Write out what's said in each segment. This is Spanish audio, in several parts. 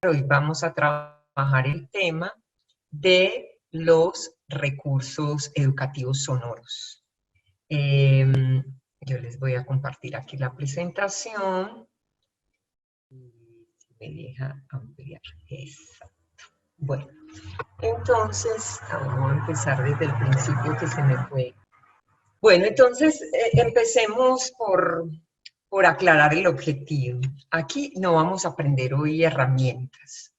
Hoy vamos a trabajar el tema de los recursos educativos sonoros. Yo les voy a compartir aquí la presentación. Si me deja ampliar. Exacto. Bueno, entonces, vamos a empezar desde el principio que se me fue. Bueno, entonces empecemos por aclarar el objetivo. Aquí no vamos a aprender hoy herramientas.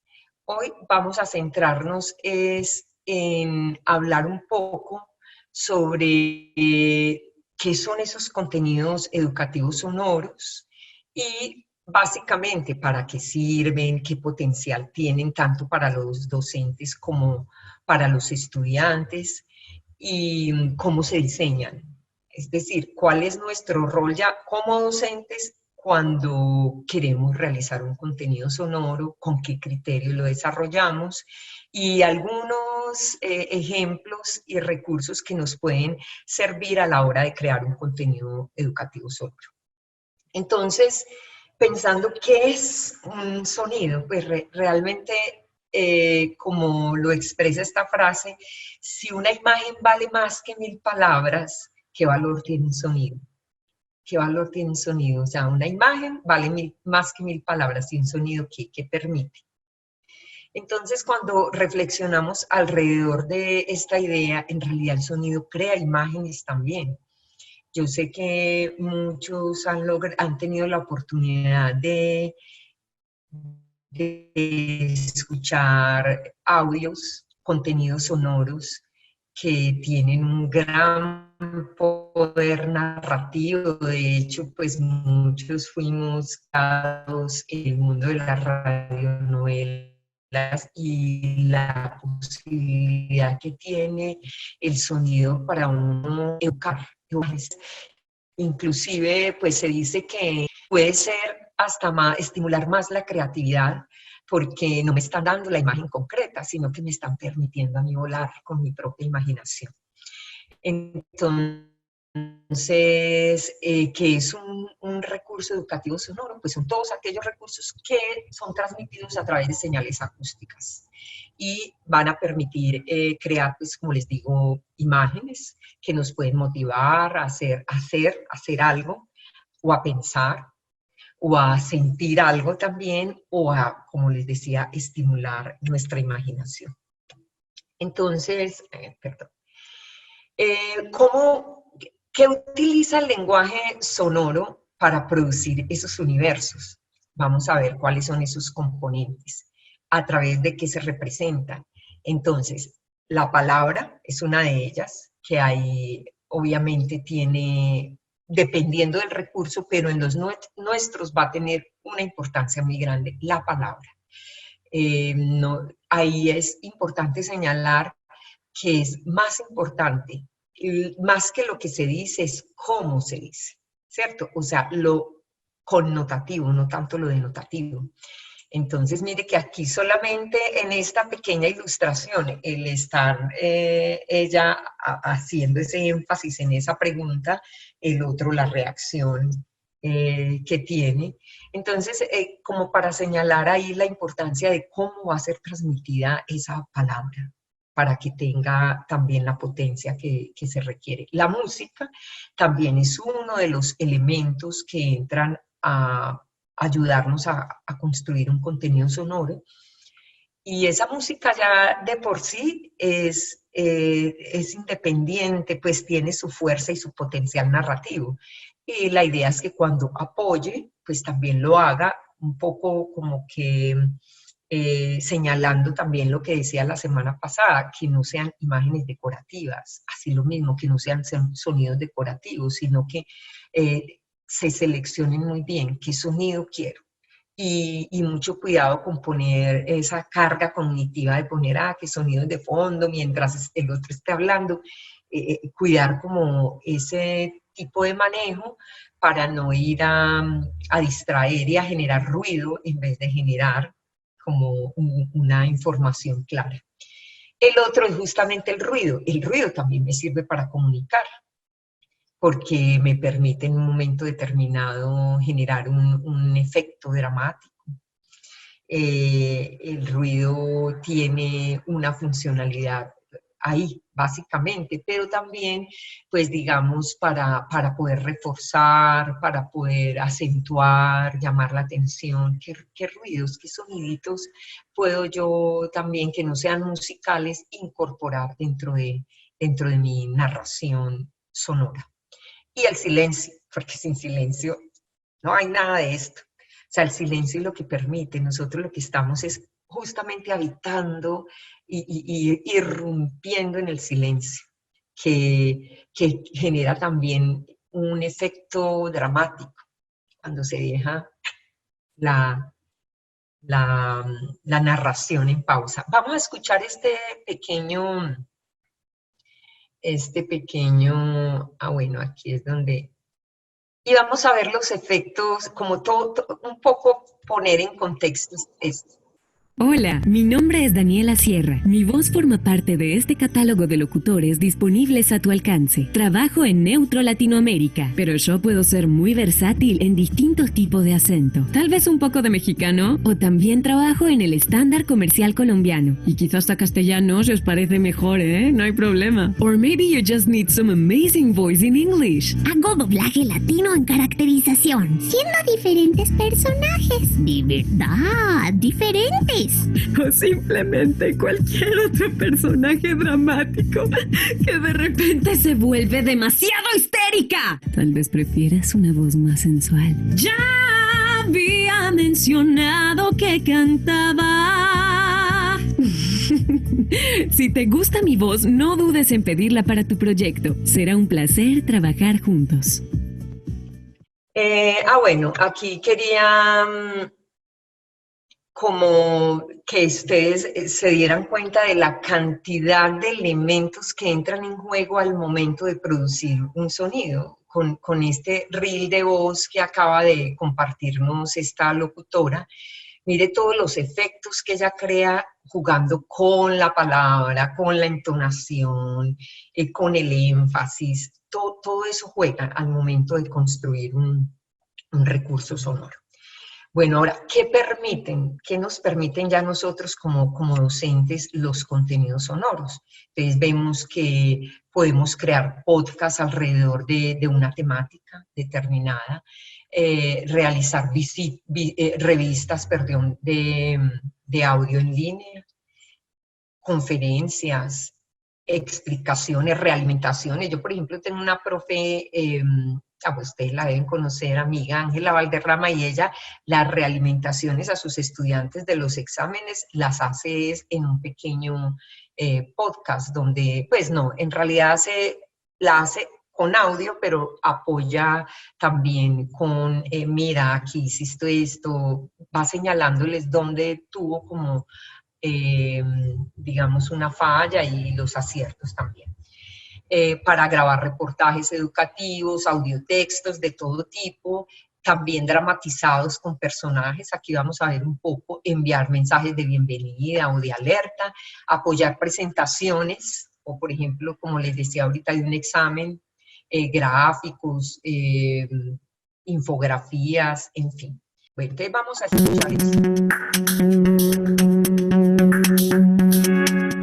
Hoy vamos a centrarnos en hablar un poco sobre qué son esos contenidos educativos sonoros y básicamente para qué sirven, qué potencial tienen tanto para los docentes como para los estudiantes y cómo se diseñan. Es decir, cuál es nuestro rol ya como docentes cuando queremos realizar un contenido sonoro, con qué criterio lo desarrollamos y algunos ejemplos y recursos que nos pueden servir a la hora de crear un contenido educativo sonoro. Entonces, pensando qué es un sonido, pues realmente, como lo expresa esta frase, si una imagen vale más que 1000 palabras, ¿qué valor tiene un sonido? ¿Qué valor tiene un sonido? O sea, una imagen vale más que 1000 palabras y un sonido ¿qué permite? Entonces, cuando reflexionamos alrededor de esta idea, en realidad el sonido crea imágenes también. Yo sé que muchos han tenido la oportunidad de escuchar audios, contenidos sonoros que tienen un gran poder narrativo. De hecho, pues muchos fuimos creados en el mundo de las radionovelas y la posibilidad que tiene el sonido para uno educar. Inclusive, pues se dice que puede ser hasta más, estimular más la creatividad, porque no me están dando la imagen concreta, sino que me están permitiendo a mí volar con mi propia imaginación. Entonces, ¿qué es un recurso educativo sonoro? Pues son todos aquellos recursos que son transmitidos a través de señales acústicas y van a permitir crear, pues como les digo, imágenes que nos pueden motivar a hacer algo, o a pensar, o a sentir algo también, o a, como les decía, estimular nuestra imaginación. Entonces, perdón. ¿Qué utiliza el lenguaje sonoro para producir esos universos? Vamos a ver cuáles son esos componentes, a través de qué se representan. Entonces, la palabra es una de ellas, que ahí obviamente tiene, dependiendo del recurso, pero en los nuestros va a tener una importancia muy grande, la palabra. Ahí es importante señalar que es más importante, más que lo que se dice, es cómo se dice, ¿cierto? O sea, lo connotativo, no tanto lo denotativo. Entonces, mire que aquí solamente en esta pequeña ilustración, el estar ella haciendo ese énfasis en esa pregunta, el otro la reacción que tiene. Entonces, como para señalar ahí la importancia de cómo va a ser transmitida esa palabra, para que tenga también la potencia que se requiere. La música también es uno de los elementos que entran a ayudarnos a construir un contenido sonoro. Y esa música ya de por sí es independiente, pues tiene su fuerza y su potencial narrativo. Y la idea es que cuando apoye, pues también lo haga un poco como que señalando también lo que decía la semana pasada, que no sean imágenes decorativas, así lo mismo, que no sean sonidos decorativos, sino que se seleccionen muy bien qué sonido quiero. Y mucho cuidado con poner esa carga cognitiva de poner, qué sonidos de fondo mientras el otro esté hablando, cuidar como ese tipo de manejo para no ir a distraer y a generar ruido en vez de generar como una información clara. El otro es justamente el ruido. El ruido también me sirve para comunicar, porque me permite en un momento determinado generar un efecto dramático. El ruido tiene una funcionalidad ahí, básicamente, pero también, pues digamos, para poder reforzar, para poder acentuar, llamar la atención, qué ruidos, qué soniditos puedo yo también, que no sean musicales, incorporar dentro de mi narración sonora. Y el silencio, porque sin silencio no hay nada de esto. O sea, el silencio es lo que permite, nosotros lo que estamos es justamente habitando y irrumpiendo en el silencio, que genera también un efecto dramático cuando se deja la narración en pausa. Vamos a escuchar bueno, aquí es donde, y vamos a ver los efectos, como todo un poco poner en contexto esto. Hola, mi nombre es Daniela Sierra. Mi voz forma parte de este catálogo de locutores disponibles a tu alcance. Trabajo en Neutro Latinoamérica, pero yo puedo ser muy versátil en distintos tipos de acento. Tal vez un poco de mexicano, o también trabajo en el estándar comercial colombiano. Y quizás hasta castellano si os parece mejor, ¿eh? No hay problema. Or maybe you just need some amazing voice in English. Hago doblaje latino en caracterización, siendo diferentes personajes. De verdad, diferentes. O simplemente cualquier otro personaje dramático que de repente se vuelve demasiado histérica. Tal vez prefieras una voz más sensual. Ya había mencionado que cantaba. Si te gusta mi voz, no dudes en pedirla para tu proyecto. Será un placer trabajar juntos. Bueno, aquí quería como que ustedes se dieran cuenta de la cantidad de elementos que entran en juego al momento de producir un sonido. Con este reel de voz que acaba de compartirnos esta locutora, mire todos los efectos que ella crea jugando con la palabra, con la entonación, con el énfasis. Todo eso juega al momento de construir un recurso sonoro. Bueno, ahora, ¿qué nos permiten ya nosotros como docentes los contenidos sonoros? Entonces vemos que podemos crear podcasts alrededor de una temática determinada, realizar revistas de audio en línea, conferencias, explicaciones, realimentaciones. Yo, por ejemplo, tengo una profe, ustedes la deben conocer, amiga Ángela Valderrama, y ella las realimentaciones a sus estudiantes de los exámenes las hace en un pequeño podcast, donde, pues no, en realidad la hace con audio, pero apoya también con, mira, aquí hiciste esto, va señalándoles dónde tuvo como digamos, una falla y los aciertos también. Para grabar reportajes educativos, audiotextos de todo tipo, también dramatizados con personajes. Aquí vamos a ver un poco, enviar mensajes de bienvenida o de alerta, apoyar presentaciones, o por ejemplo, como les decía ahorita, de un examen, gráficos, infografías, en fin. Bueno, entonces vamos a escuchar esto.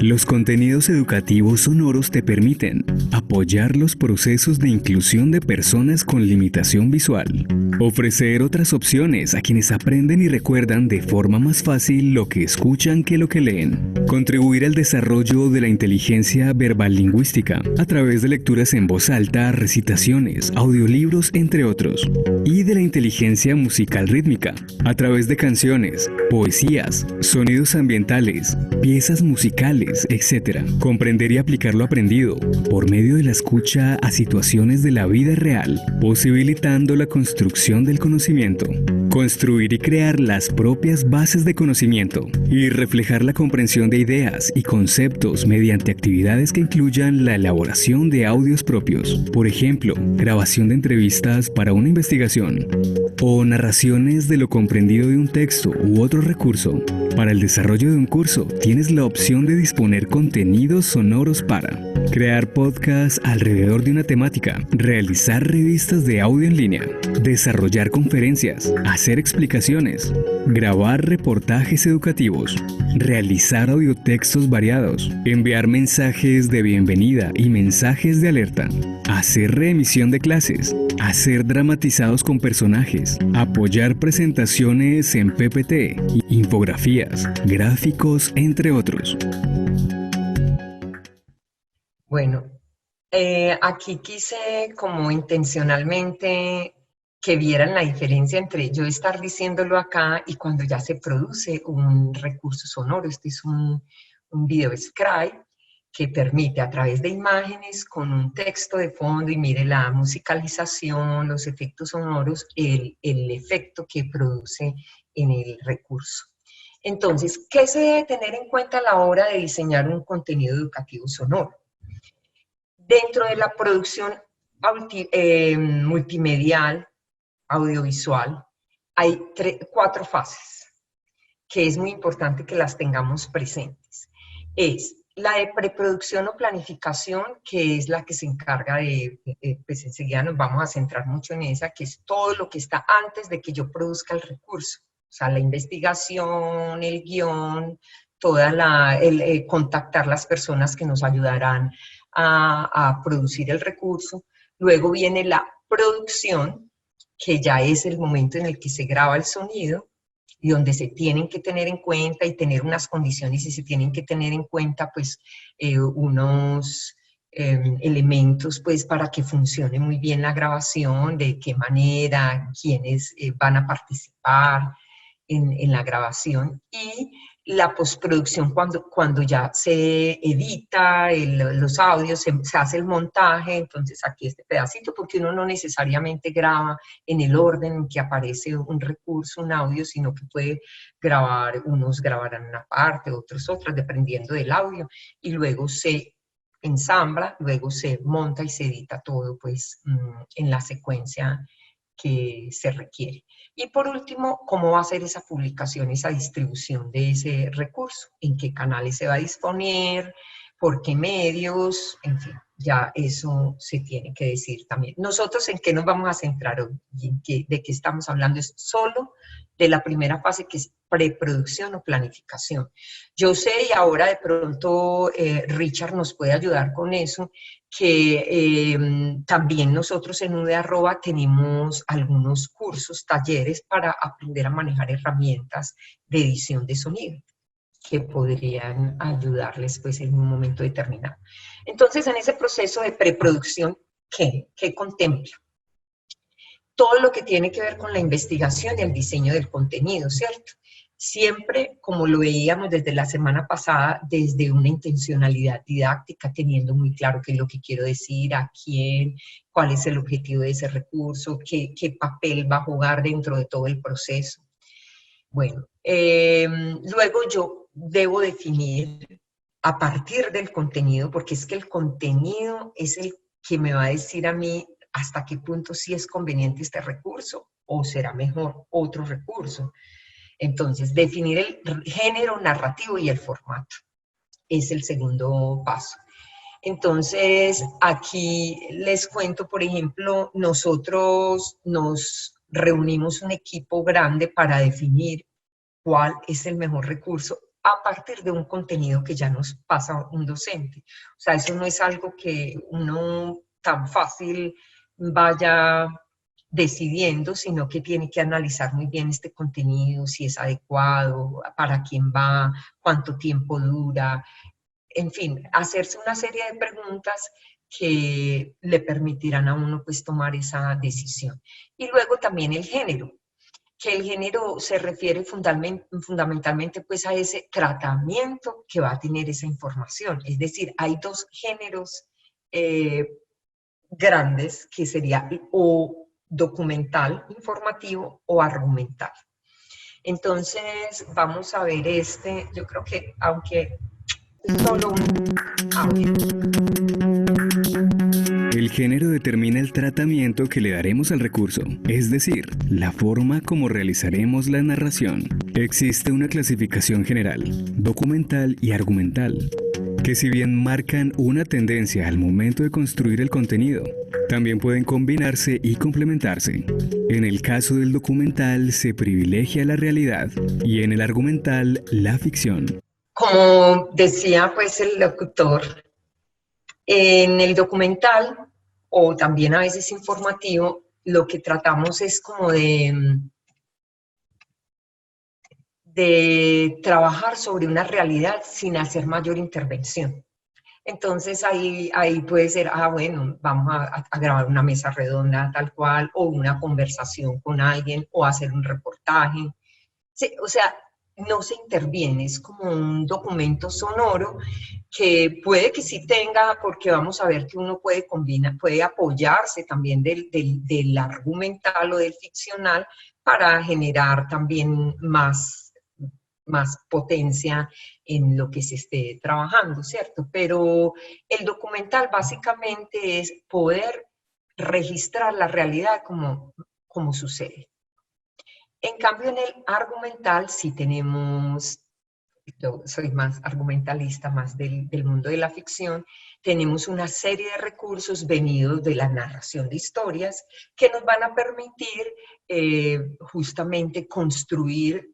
Los contenidos educativos sonoros te permiten apoyar los procesos de inclusión de personas con limitación visual, ofrecer otras opciones a quienes aprenden y recuerdan de forma más fácil lo que escuchan que lo que leen, contribuir al desarrollo de la inteligencia verbal lingüística a través de lecturas en voz alta, recitaciones, audiolibros, entre otros, y de la inteligencia musical rítmica a través de canciones, poesías, sonidos ambientales, piezas musicales, etc. Comprender y aplicar lo aprendido por medio de la escucha a situaciones de la vida real, posibilitando la construcción del conocimiento. Construir y crear las propias bases de conocimiento y reflejar la comprensión de ideas y conceptos mediante actividades que incluyan la elaboración de audios propios, por ejemplo, grabación de entrevistas para una investigación, o narraciones de lo comprendido de un texto u otro recurso. Para el desarrollo de un curso, tienes la opción de disponer contenidos sonoros para crear podcasts alrededor de una temática, realizar revistas de audio en línea, desarrollar conferencias, hacer explicaciones, grabar reportajes educativos, realizar audiotextos variados, enviar mensajes de bienvenida y mensajes de alerta, hacer reemisión de clases, hacer dramatizados con personajes, apoyar presentaciones en PPT, infografías, gráficos, entre otros. Bueno, aquí quise como intencionalmente que vieran la diferencia entre yo estar diciéndolo acá y cuando ya se produce un recurso sonoro. Este es un video scribe que permite a través de imágenes con un texto de fondo y mire la musicalización, los efectos sonoros, el efecto que produce en el recurso. Entonces, ¿qué se debe tener en cuenta a la hora de diseñar un contenido educativo sonoro? Dentro de la producción multimedial, audiovisual, hay 4 fases que es muy importante que las tengamos presentes. Es la de preproducción o planificación, que es la que se encarga de, pues enseguida nos vamos a centrar mucho en esa, que es todo lo que está antes de que yo produzca el recurso. O sea, la investigación, el guión, contactar las personas que nos ayudarán a producir el recurso. Luego viene la producción, que ya es el momento en el que se graba el sonido y donde se tienen que tener en cuenta y tener unas condiciones y se tienen que tener en cuenta pues unos elementos pues para que funcione muy bien la grabación, de qué manera, quiénes van a participar en la grabación, y la postproducción cuando ya se edita los audios, se hace el montaje. Entonces aquí este pedacito, porque uno no necesariamente graba en el orden en que aparece un recurso, un audio, sino que puede grabar, unos grabarán una parte, otros otras, dependiendo del audio, y luego se ensambla, luego se monta y se edita todo pues en la secuencia que se requiere. Y por último, ¿cómo va a ser esa publicación, esa distribución de ese recurso? ¿En qué canales se va a disponer? ¿Por qué medios? En fin, ya eso se tiene que decir también. Nosotros, ¿en qué nos vamos a centrar hoy? ¿De qué estamos hablando? Es solo de la primera fase, que es preproducción o planificación. Yo sé, y ahora de pronto Richard nos puede ayudar con eso, que también nosotros en UD@ tenemos algunos cursos, talleres para aprender a manejar herramientas de edición de sonido que podrían ayudarles pues en un momento determinado. Entonces, en ese proceso de preproducción, ¿qué contempla? Todo lo que tiene que ver con la investigación y el diseño del contenido, ¿cierto? Siempre, como lo veíamos desde la semana pasada, desde una intencionalidad didáctica, teniendo muy claro qué es lo que quiero decir, a quién, cuál es el objetivo de ese recurso, qué papel va a jugar dentro de todo el proceso. Bueno, luego yo debo definir a partir del contenido, porque es que el contenido es el que me va a decir a mí hasta qué punto sí es conveniente este recurso o será mejor otro recurso. Entonces, definir el género narrativo y el formato es el segundo paso. Entonces, aquí les cuento, por ejemplo, nosotros nos reunimos un equipo grande para definir cuál es el mejor recurso a partir de un contenido que ya nos pasa un docente. O sea, eso no es algo que uno tan fácil vaya decidiendo, sino que tiene que analizar muy bien este contenido, si es adecuado, para quién va, cuánto tiempo dura, en fin, hacerse una serie de preguntas que le permitirán a uno pues tomar esa decisión. Y luego también el género, que el género se refiere fundamentalmente pues a ese tratamiento que va a tener esa información. Es decir, hay 2 géneros grandes, que sería o documental informativo o argumental. Entonces, vamos a ver yo creo que, aunque es solo un audio. El género determina el tratamiento que le daremos al recurso, es decir, la forma como realizaremos la narración. Existe una clasificación general, documental y argumental, que si bien marcan una tendencia al momento de construir el contenido, también pueden combinarse y complementarse. En el caso del documental se privilegia la realidad y en el argumental la ficción. Como decía pues el locutor, en el documental o también a veces informativo, lo que tratamos es como de trabajar sobre una realidad sin hacer mayor intervención. Entonces ahí puede ser, bueno, vamos a grabar una mesa redonda tal cual, o una conversación con alguien, o hacer un reportaje. Sí, o sea, no se interviene, es como un documento sonoro que puede que sí tenga, porque vamos a ver que uno puede combinar, puede apoyarse también del argumental o del ficcional para generar también más potencia en lo que se esté trabajando, ¿cierto? Pero el documental básicamente es poder registrar la realidad como sucede. En cambio, en el argumental sí tenemos, yo soy más argumentalista, más del mundo de la ficción, tenemos una serie de recursos venidos de la narración de historias que nos van a permitir justamente construir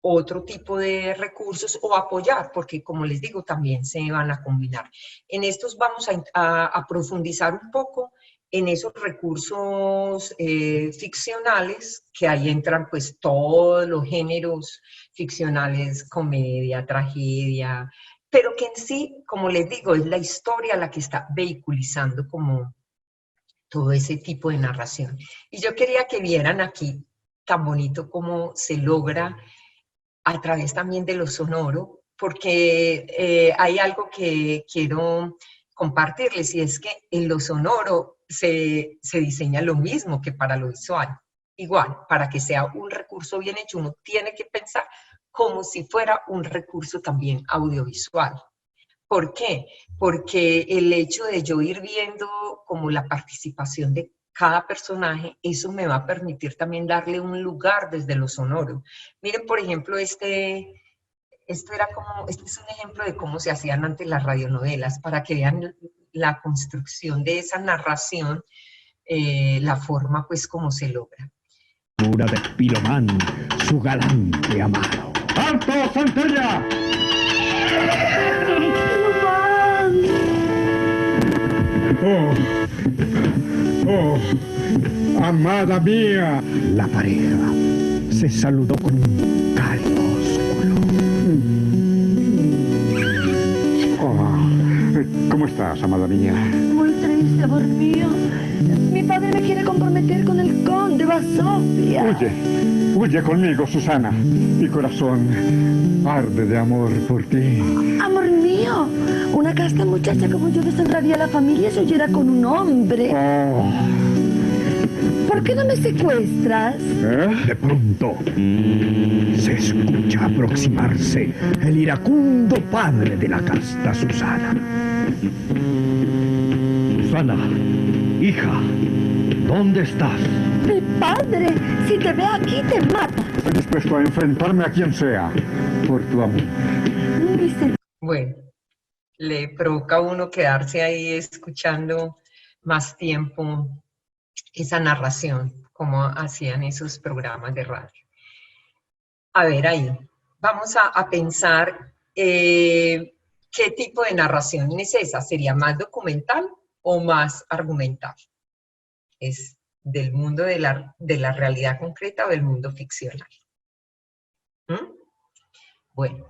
otro tipo de recursos o apoyar, porque como les digo, también se van a combinar. En estos vamos a profundizar un poco en esos recursos ficcionales, que ahí entran pues todos los géneros ficcionales, comedia, tragedia, pero que en sí, como les digo, es la historia la que está vehiculizando como todo ese tipo de narración. Y yo quería que vieran aquí tan bonito cómo se logra a través también de lo sonoro, porque hay algo que quiero compartirles, y es que en lo sonoro se diseña lo mismo que para lo visual. Igual, para que sea un recurso bien hecho, uno tiene que pensar como si fuera un recurso también audiovisual. ¿Por qué? Porque el hecho de yo ir viendo como la participación de cada personaje, eso me va a permitir también darle un lugar desde lo sonoro. Miren, por ejemplo, este es un ejemplo de cómo se hacían antes las radionovelas, para que vean la construcción de esa narración, la forma pues como se logra. Pura de Pilomán, su galante amado. ¡Alto, Centella! Oh, amada mía. La pareja se saludó con un cálido ósculo. Oh, ¿cómo estás, amada mía? Muy triste, amor mío. Mi padre me quiere comprometer con el conde Basofia. Huye conmigo, Susana. Mi corazón arde de amor por ti. Amor mío, una casta muchacha como yo deshonraría a la familia si oyera con un hombre. Oh. ¿Por qué no me secuestras? De pronto se escucha aproximarse el iracundo padre de la casta Susana. Susana, hija, ¿dónde estás? Mi padre, si te ve aquí te mata. Estoy dispuesto a enfrentarme a quien sea por tu amor. Bueno, le provoca a uno quedarse ahí escuchando más tiempo esa narración, como hacían esos programas de radio. A ver, ahí, vamos a pensar qué tipo de narración es esa. ¿Sería más documental o más argumental? ¿Es del mundo de la realidad concreta o del mundo ficcional? Bueno,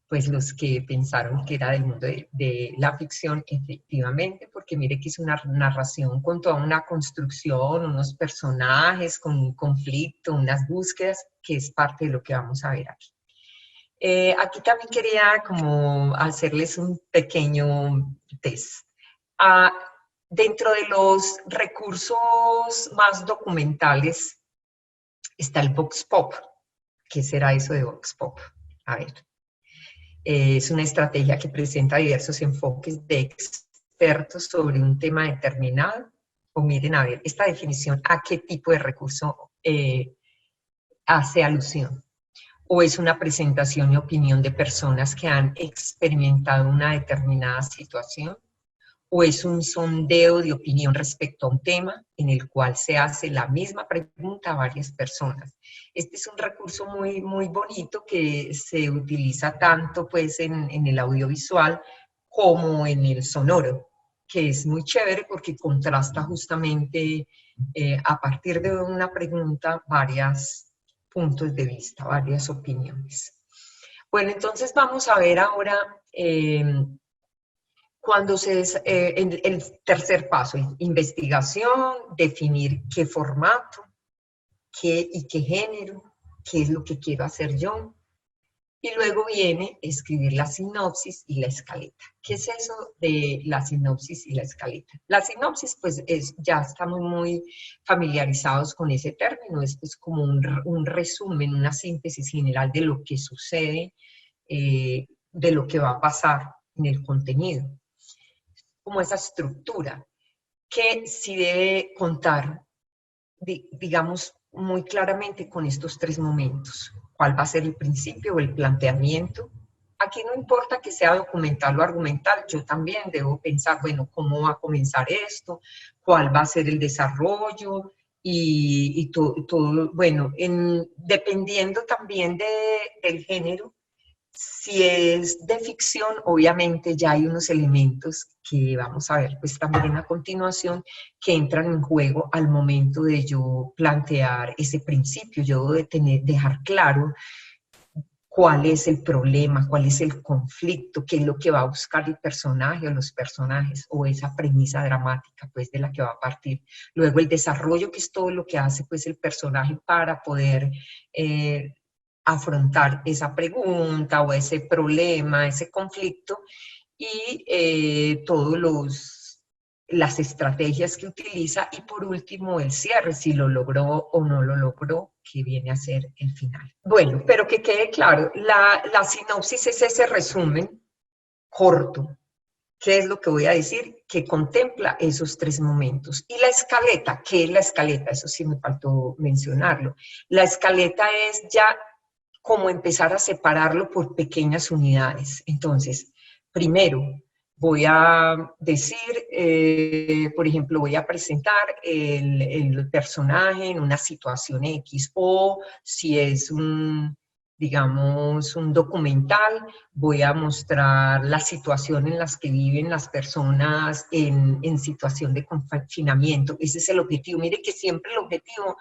pues los que pensaron que era del mundo de la ficción, efectivamente, porque mire que es una narración con toda una construcción, unos personajes, con un conflicto, unas búsquedas, que es parte de lo que vamos a ver aquí. Aquí también quería como hacerles un pequeño test. Dentro de los recursos más documentales está el Vox Pop, ¿Qué será eso de Vox Pop? A ver. Es una estrategia que presenta diversos enfoques de expertos sobre un tema determinado. O miren, a ver, esta definición, ¿a qué tipo de recurso hace alusión? ¿O es una presentación y opinión de personas que han experimentado una determinada situación? ¿O es un sondeo de opinión respecto a un tema en el cual se hace la misma pregunta a varias personas? Este es un recurso muy, muy bonito que se utiliza tanto pues, en el audiovisual como en el sonoro, que es muy chévere porque contrasta justamente a partir de una pregunta varios puntos de vista, varias opiniones. Bueno, entonces vamos a ver ahora cuando el tercer paso, investigación, definir qué formato, qué y qué género, qué es lo que quiero hacer yo. Y luego viene escribir la sinopsis y la escaleta. ¿Qué es eso de la sinopsis y la escaleta? La sinopsis, pues, ya estamos muy familiarizados con ese término. Es pues como un resumen, una síntesis general de lo que sucede, de lo que va a pasar en el contenido. Como esa estructura que sí debe contar, digamos, muy claramente con estos tres momentos. ¿Cuál va a ser el principio o el planteamiento? Aquí no importa que sea documental o argumental, yo también debo pensar, bueno, ¿cómo va a comenzar esto? ¿Cuál va a ser el desarrollo? Y todo, bueno, dependiendo también del género. Si es de ficción, obviamente ya hay unos elementos que vamos a ver pues también a continuación que entran en juego al momento de yo plantear ese principio. Yo debo dejar claro cuál es el problema, cuál es el conflicto, qué es lo que va a buscar el personaje o los personajes, o esa premisa dramática pues de la que va a partir. Luego el desarrollo, que es todo lo que hace pues el personaje para poder afrontar esa pregunta o ese problema, ese conflicto, y todas las estrategias que utiliza, y por último el cierre, si lo logró o no lo logró, que viene a ser el final. Bueno, pero que quede claro, la sinopsis es ese resumen corto. ¿Qué es lo que voy a decir? Que contempla esos tres momentos. Y la escaleta, ¿qué es la escaleta? Eso sí me faltó mencionarlo. La escaleta es ya como empezar a separarlo por pequeñas unidades. Entonces, primero voy a decir, por ejemplo, voy a presentar el personaje en una situación X, o si es digamos, un documental, voy a mostrar la situación en las que viven las personas en situación de confinamiento. Ese es el objetivo. Mire que siempre el objetivo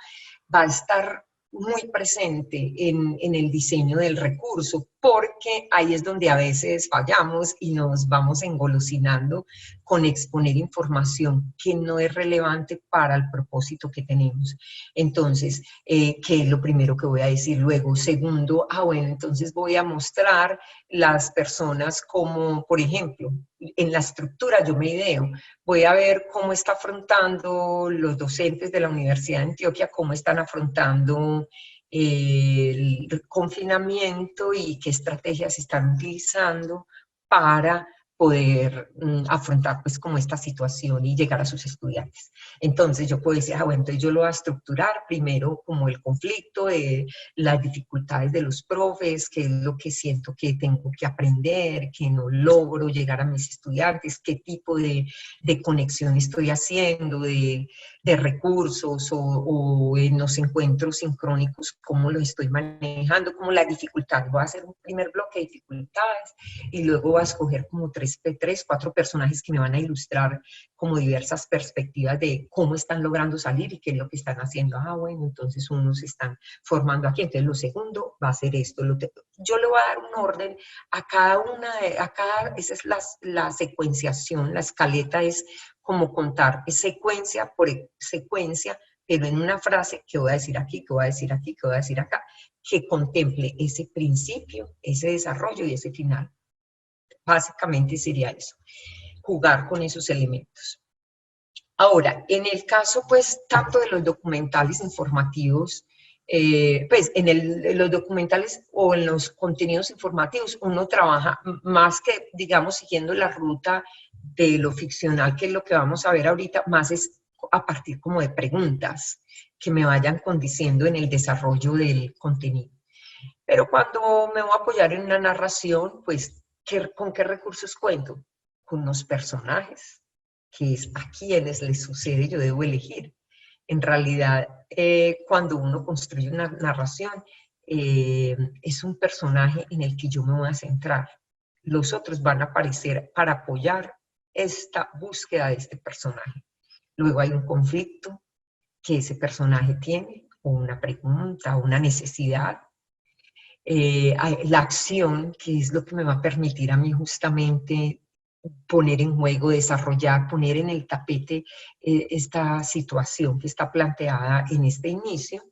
va a estar muy presente en el diseño del recurso, porque ahí es donde a veces fallamos y nos vamos engolosinando con exponer información que no es relevante para el propósito que tenemos. Entonces, ¿qué es lo primero que voy a decir? Luego, segundo, bueno, entonces voy a mostrar las personas como, por ejemplo, en la estructura yo me ideo, voy a ver cómo está afrontando los docentes de la Universidad de Antioquia, cómo están afrontando el confinamiento y qué estrategias están utilizando para poder afrontar pues como esta situación y llegar a sus estudiantes. Entonces yo puedo decir, bueno, entonces yo lo voy a estructurar primero como el conflicto, las dificultades de los profes, qué es lo que siento que tengo que aprender, que no logro llegar a mis estudiantes, qué tipo de conexión estoy haciendo, de recursos o en los encuentros sincrónicos, cómo lo estoy manejando, como la dificultad. Voy a hacer un primer bloque de dificultades y luego voy a escoger como 4 personajes que me van a ilustrar como diversas perspectivas de cómo están logrando salir y qué es lo que están haciendo. Bueno, entonces unos se están formando aquí, entonces lo segundo va a ser esto. Yo le voy a dar un orden a esa es la secuenciación, la escaleta es como contar secuencia por secuencia, pero en una frase que voy a decir aquí, que voy a decir aquí, que voy a decir acá, que contemple ese principio, ese desarrollo y ese final. Básicamente sería eso, jugar con esos elementos. Ahora, en el caso, pues, tanto de los documentales informativos pues en los documentales o en los contenidos informativos uno trabaja más que, digamos, siguiendo la ruta de lo ficcional, que es lo que vamos a ver ahorita, más es a partir como de preguntas que me vayan condiciendo en el desarrollo del contenido. Pero cuando me voy a apoyar en una narración, pues, ¿con qué recursos cuento? Con los personajes, que es a quienes les sucede, yo debo elegir. En realidad, cuando uno construye una narración, es un personaje en el que yo me voy a centrar. Los otros van a aparecer para apoyar esta búsqueda de este personaje. Luego hay un conflicto que ese personaje tiene, o una pregunta, o una necesidad. La acción, que es lo que me va a permitir a mí justamente poner en juego, desarrollar, poner en el tapete esta situación que está planteada en este inicio.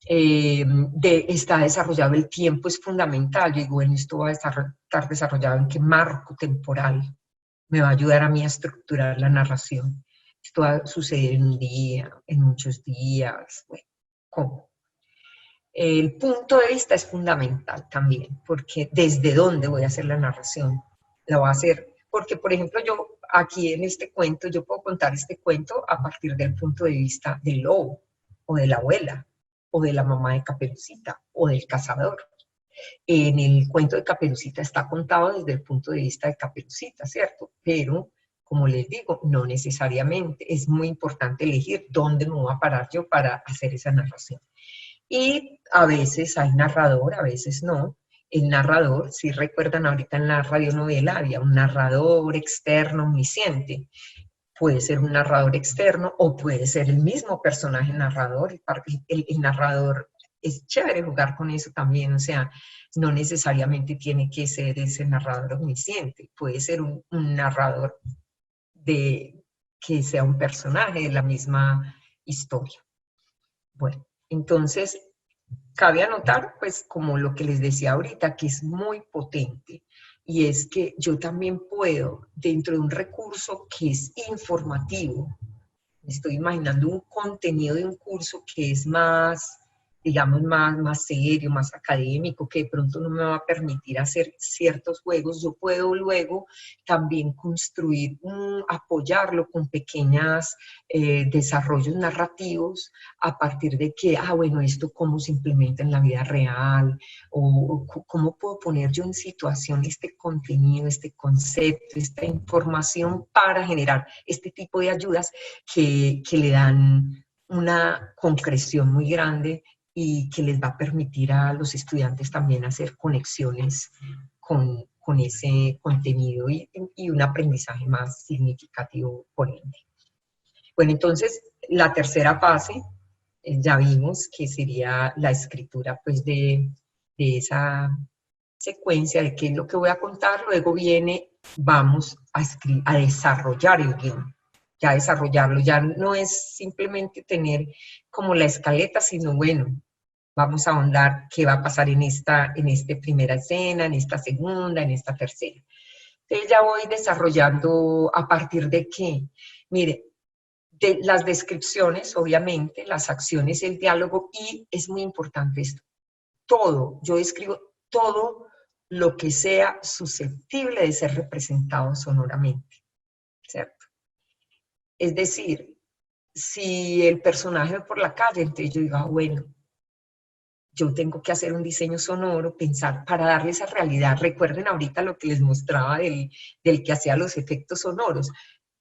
Está desarrollado el tiempo, es fundamental. Yo digo, bueno, esto va a estar desarrollado en qué marco temporal me va a ayudar a mí a estructurar la narración. Esto va a suceder en un día, en muchos días, bueno, ¿cómo? El punto de vista es fundamental también, porque desde dónde voy a hacer la narración, la voy a hacer, porque por ejemplo yo aquí en este cuento, yo puedo contar este cuento a partir del punto de vista del lobo, o de la abuela, o de la mamá de Caperucita, o del cazador. En el cuento de Caperucita está contado desde el punto de vista de Caperucita, ¿cierto? Pero, como les digo, no necesariamente, es muy importante elegir dónde me voy a parar yo para hacer esa narración. Y a veces hay narrador, a veces no. El narrador, si recuerdan ahorita en la radionovela, había un narrador externo omnisciente. Puede ser un narrador externo o puede ser el mismo personaje narrador. El narrador, es chévere jugar con eso también, o sea, no necesariamente tiene que ser ese narrador omnisciente. Puede ser un narrador que sea un personaje de la misma historia. Bueno. Entonces, cabe anotar, pues, como lo que les decía ahorita, que es muy potente, y es que yo también puedo, dentro de un recurso que es informativo, me estoy imaginando un contenido de un curso que es más, digamos, más serio, más académico, que de pronto no me va a permitir hacer ciertos juegos, yo puedo luego también construir, apoyarlo con pequeños desarrollos narrativos a partir de que, bueno, esto cómo se implementa en la vida real, o cómo puedo poner yo en situación este contenido, este concepto, esta información para generar este tipo de ayudas que le dan una concreción muy grande y que les va a permitir a los estudiantes también hacer conexiones con ese contenido y un aprendizaje más significativo por ende. Bueno, entonces, la tercera fase, ya vimos que sería la escritura pues, de esa secuencia de qué es lo que voy a contar, luego vamos a desarrollar el guión. Ya desarrollarlo, ya no es simplemente tener como la escaleta, sino bueno, vamos a ahondar qué va a pasar en esta primera escena, en esta segunda, en esta tercera. Entonces ya voy desarrollando a partir de qué. Mire, de las descripciones, obviamente, las acciones, el diálogo, y es muy importante esto, todo, yo escribo todo lo que sea susceptible de ser representado sonoramente, ¿cierto? Es decir, si el personaje va por la calle, entonces yo digo, bueno, yo tengo que hacer un diseño sonoro, pensar para darle esa realidad. Recuerden ahorita lo que les mostraba del que hacía los efectos sonoros.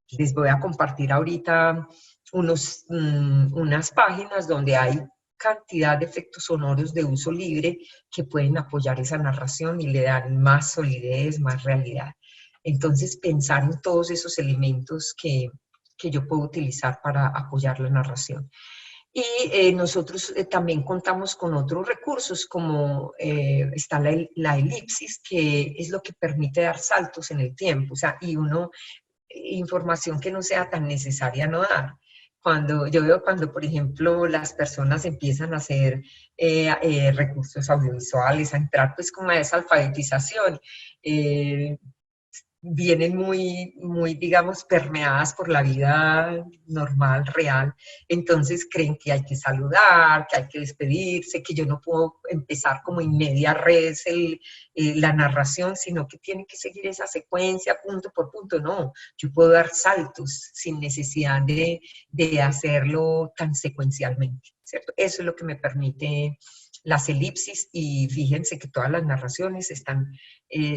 Les voy a compartir ahorita unas páginas donde hay cantidad de efectos sonoros de uso libre que pueden apoyar esa narración y le dan más solidez, más realidad. Entonces, pensar en todos esos elementos que yo puedo utilizar para apoyar la narración. Y nosotros también contamos con otros recursos, como está la elipsis, que es lo que permite dar saltos en el tiempo, o sea, información que no sea tan necesaria no dar. Yo veo cuando, por ejemplo, las personas empiezan a hacer recursos audiovisuales, a entrar pues como a esa alfabetización, vienen muy, digamos, permeadas por la vida normal, real. Entonces creen que hay que saludar, que hay que despedirse, que yo no puedo empezar como en media res la narración, sino que tiene que seguir esa secuencia punto por punto. No, yo puedo dar saltos sin necesidad de hacerlo tan secuencialmente, ¿cierto? Eso es lo que me permite las elipsis, y fíjense que todas las narraciones están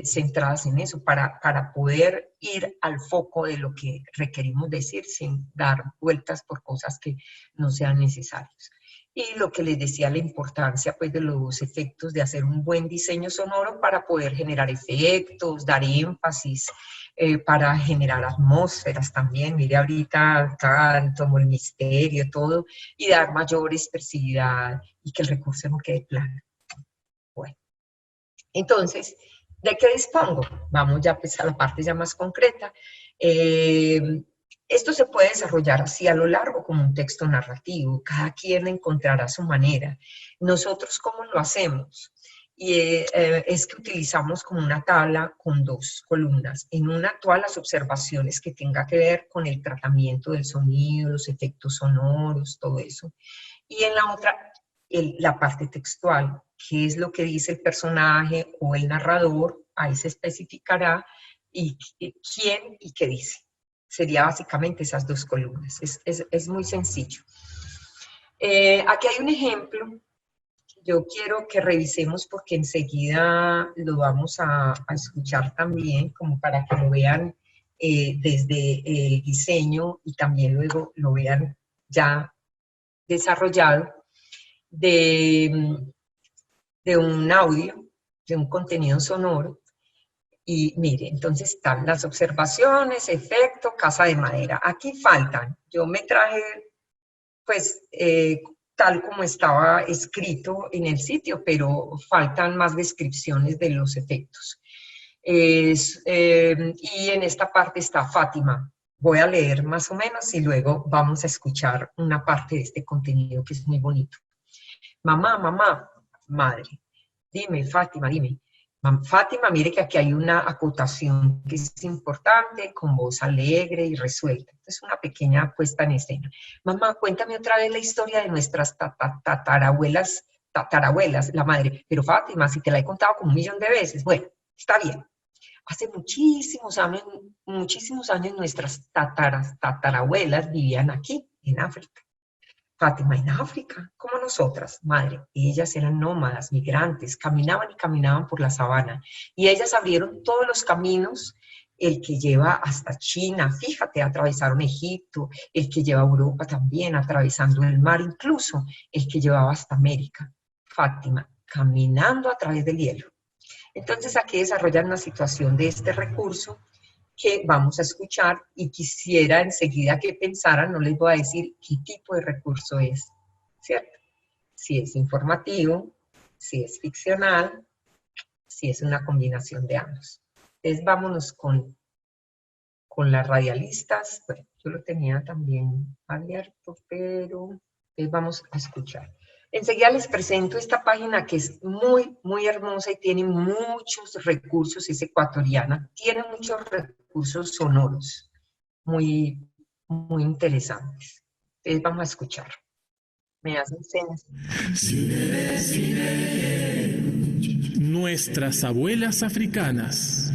centradas en eso, para poder ir al foco de lo que requerimos decir sin dar vueltas por cosas que no sean necesarias. Y lo que les decía, la importancia pues de los efectos, de hacer un buen diseño sonoro para poder generar efectos, dar énfasis, para generar atmósferas también. Mire, ahorita canto, el misterio, todo, y dar mayor expresividad y que el recurso no quede plano. Bueno, entonces, ¿de qué dispongo? Vamos ya pues a la parte ya más concreta. Esto se puede desarrollar así a lo largo como un texto narrativo. Cada quien encontrará su manera. Nosotros, ¿cómo lo hacemos? Y es que utilizamos como una tabla con 2 columnas. En una, todas las observaciones que tenga que ver con el tratamiento del sonido, los efectos sonoros, todo eso. Y en la otra, la parte textual, qué es lo que dice el personaje o el narrador, ahí se especificará, y quién y qué dice. Sería básicamente esas 2 columnas. Es muy sencillo. Aquí hay un ejemplo. Yo quiero que revisemos porque enseguida lo vamos a escuchar también, como para que lo vean desde el diseño y también luego lo vean ya desarrollado, de un audio, de un contenido sonoro. Y mire, entonces están las observaciones, efecto, casa de madera. Aquí faltan, yo me traje pues tal como estaba escrito en el sitio, pero faltan más descripciones de los efectos. Y en esta parte está Fátima. Voy a leer más o menos y luego vamos a escuchar una parte de este contenido que es muy bonito. Mamá, mamá, madre, dime, Fátima, dime. Fátima, mire que aquí hay una acotación que es importante, con voz alegre y resuelta. Es una pequeña puesta en escena. Mamá, cuéntame otra vez la historia de nuestras tatarabuelas, la madre. Pero Fátima, si te la he contado como 1.000.000 de veces. Bueno, está bien. Hace muchísimos años nuestras tatarabuelas vivían aquí, en África. Fátima, en África, como nosotras, madre. Ellas eran nómadas, migrantes, caminaban y caminaban por la sabana. Y ellas abrieron todos los caminos, el que lleva hasta China, fíjate, atravesaron Egipto, el que lleva a Europa también, atravesando el mar, incluso el que llevaba hasta América. Fátima, caminando a través del hielo. Entonces aquí desarrollan una situación de este recurso que vamos a escuchar, y quisiera enseguida que pensaran, no les voy a decir qué tipo de recurso es, ¿cierto? Si es informativo, si es ficcional, si es una combinación de ambos. Entonces vámonos con las radialistas. Bueno, yo lo tenía también abierto, pero vamos a escuchar. Enseguida les presento esta página que es muy, muy hermosa y tiene muchos recursos, es ecuatoriana, tiene muchos recursos sonoros, muy, muy interesantes. Entonces vamos a escuchar. Me hacen señas. Nuestras abuelas africanas.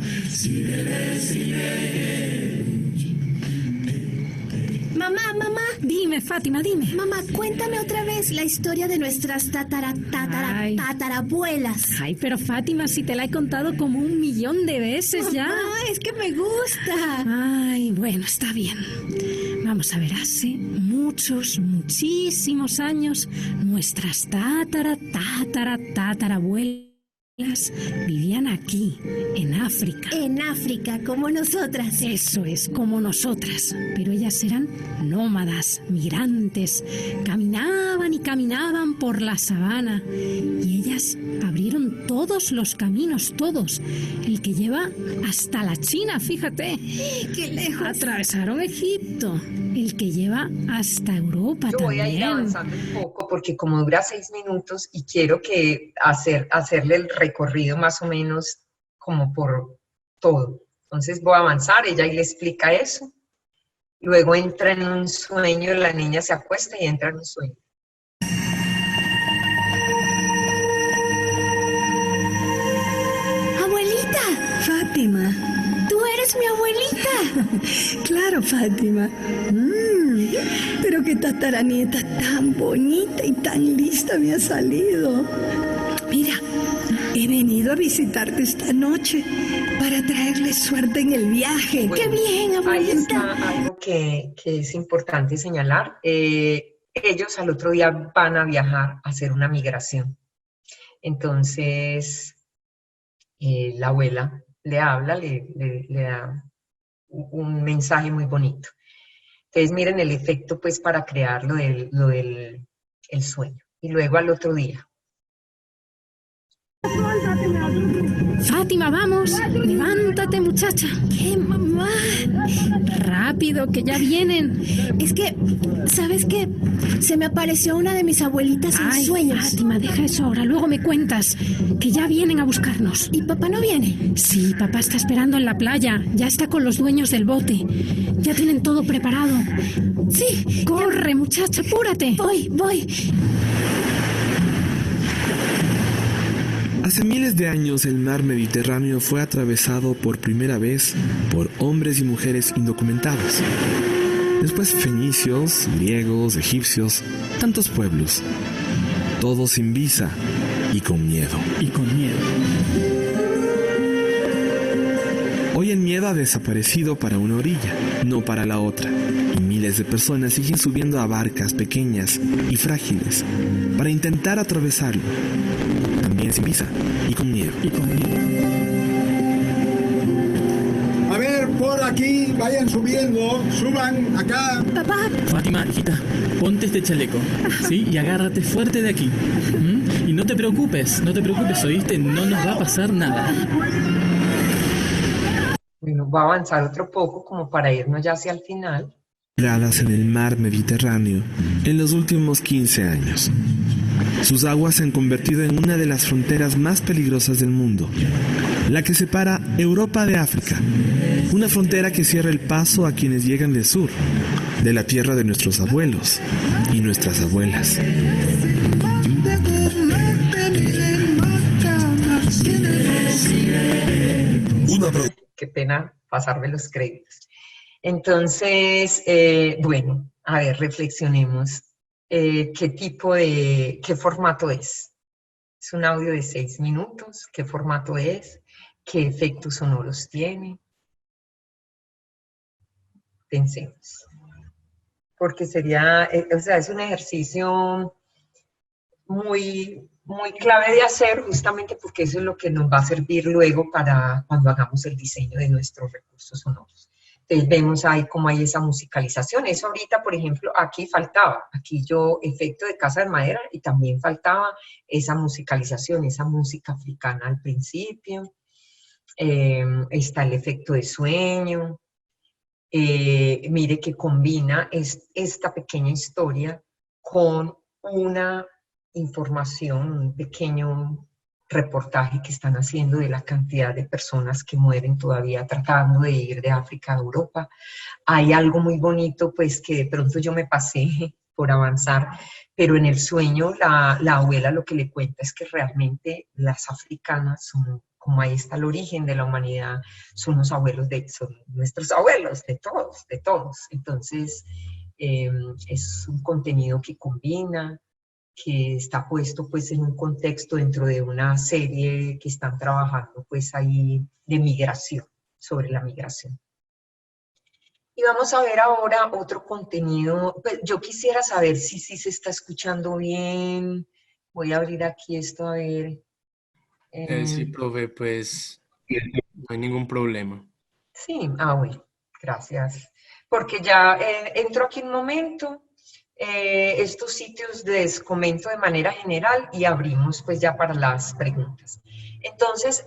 Mamá, mamá. Dime, Fátima, dime. Mamá, cuéntame otra vez la historia de nuestras tatarabuelas. Ay, pero Fátima, si te la he contado como 1.000.000 de veces ya. Ah, es que me gusta. Ay, bueno, está bien. Vamos a ver, hace muchísimos años, nuestras tatarabuelas vivían aquí, en África. En África, como nosotras. Eso es, como nosotras. Pero ellas eran nómadas, migrantes. Caminaban y caminaban por la sabana. Y ellas abrieron todos los caminos, todos. El que lleva hasta la China, fíjate. ¡Qué lejos! Atravesaron Egipto. El que lleva hasta Europa Yo también. voy a ir avanzando un poco porque como dura 6 minutos y quiero que hacerle el recorrido más o menos como por todo. Entonces voy a avanzar, ella ahí le explica eso. Luego entra en un sueño, la niña se acuesta y entra en un sueño. Abuelita, Fátima. tú eres mi abuelita. Claro, Fátima. Pero qué tataranieta tan bonita y tan lista me ha salido. Mira, he venido a visitarte esta noche para traerle suerte en el viaje. Bueno, ¡Qué bien, ahí abuelita! está algo que es importante señalar. Ellos al otro día van a viajar a hacer una migración. Entonces, la abuela le habla, le da un mensaje muy bonito. Entonces, miren el efecto, pues, para crear lo del el sueño. Y luego al otro día. Fátima, vamos. Levántate, muchacha. ¿Qué, mamá? Rápido, que ya vienen. Es que, ¿sabes qué? Se me apareció una de mis abuelitas en Ay, sueños. Fátima, deja eso ahora. Luego me cuentas que ya vienen a buscarnos. ¿Y papá no viene? Sí, papá está esperando en la playa. Ya está con los dueños del bote. Ya tienen todo preparado. Sí. Corre, muchacha, apúrate. Voy. Hace miles de años el mar Mediterráneo fue atravesado por primera vez por hombres y mujeres indocumentados. Después fenicios, griegos, egipcios, tantos pueblos. Todos sin visa y con miedo. Hoy el miedo ha desaparecido para una orilla, no para la otra. Y miles de personas siguen subiendo a barcas pequeñas y frágiles para intentar atravesarlo. También sin visa y con miedo. A ver, por aquí, vayan subiendo, suban acá. Papá, Fátima, hijita, ponte este chaleco, ¿sí? Y agárrate fuerte de aquí. Y no te preocupes, ¿oíste? No nos va a pasar nada. Bueno, va a avanzar otro poco como para irnos ya hacia el final. En el mar Mediterráneo en los últimos 15 años. Sus aguas se han convertido en una de las fronteras más peligrosas del mundo, la que separa Europa de África, una frontera que cierra el paso a quienes llegan del sur, de la tierra de nuestros abuelos y nuestras abuelas. Qué pena pasarme los créditos. Entonces, bueno, a ver, reflexionemos. ¿Qué formato es? Es un audio de 6 minutos. ¿Qué formato es? ¿Qué efectos sonoros tiene? Pensemos. Porque sería, o sea, es un ejercicio muy clave de hacer, justamente porque eso es lo que nos va a servir luego para cuando hagamos el diseño de nuestros recursos sonoros. Entonces vemos ahí cómo hay esa musicalización. Eso ahorita, por ejemplo, aquí faltaba. Aquí yo, efecto de casa de madera, y también faltaba esa musicalización, esa música africana al principio. Está el efecto de sueño. Mire que combina esta pequeña historia con una información, un pequeño reportaje que están haciendo de la cantidad de personas que mueren todavía tratando de ir de África a Europa. Hay algo muy bonito, pues, que de pronto yo me pasé por avanzar, pero en el sueño la abuela lo que le cuenta es que realmente las africanas son, como ahí está el origen de la humanidad, son los abuelos son nuestros abuelos, de todos. Entonces, es un contenido que combina, que está puesto pues en un contexto dentro de una serie que están trabajando pues ahí de migración, sobre la migración. Y vamos a ver ahora otro contenido. Pues yo quisiera saber si se está escuchando bien. Voy a abrir aquí esto a ver. Sí, profe, pues no hay ningún problema. Sí, bueno, gracias. Porque ya entro aquí un momento. Estos sitios les comento de manera general y abrimos pues ya para las preguntas. Entonces,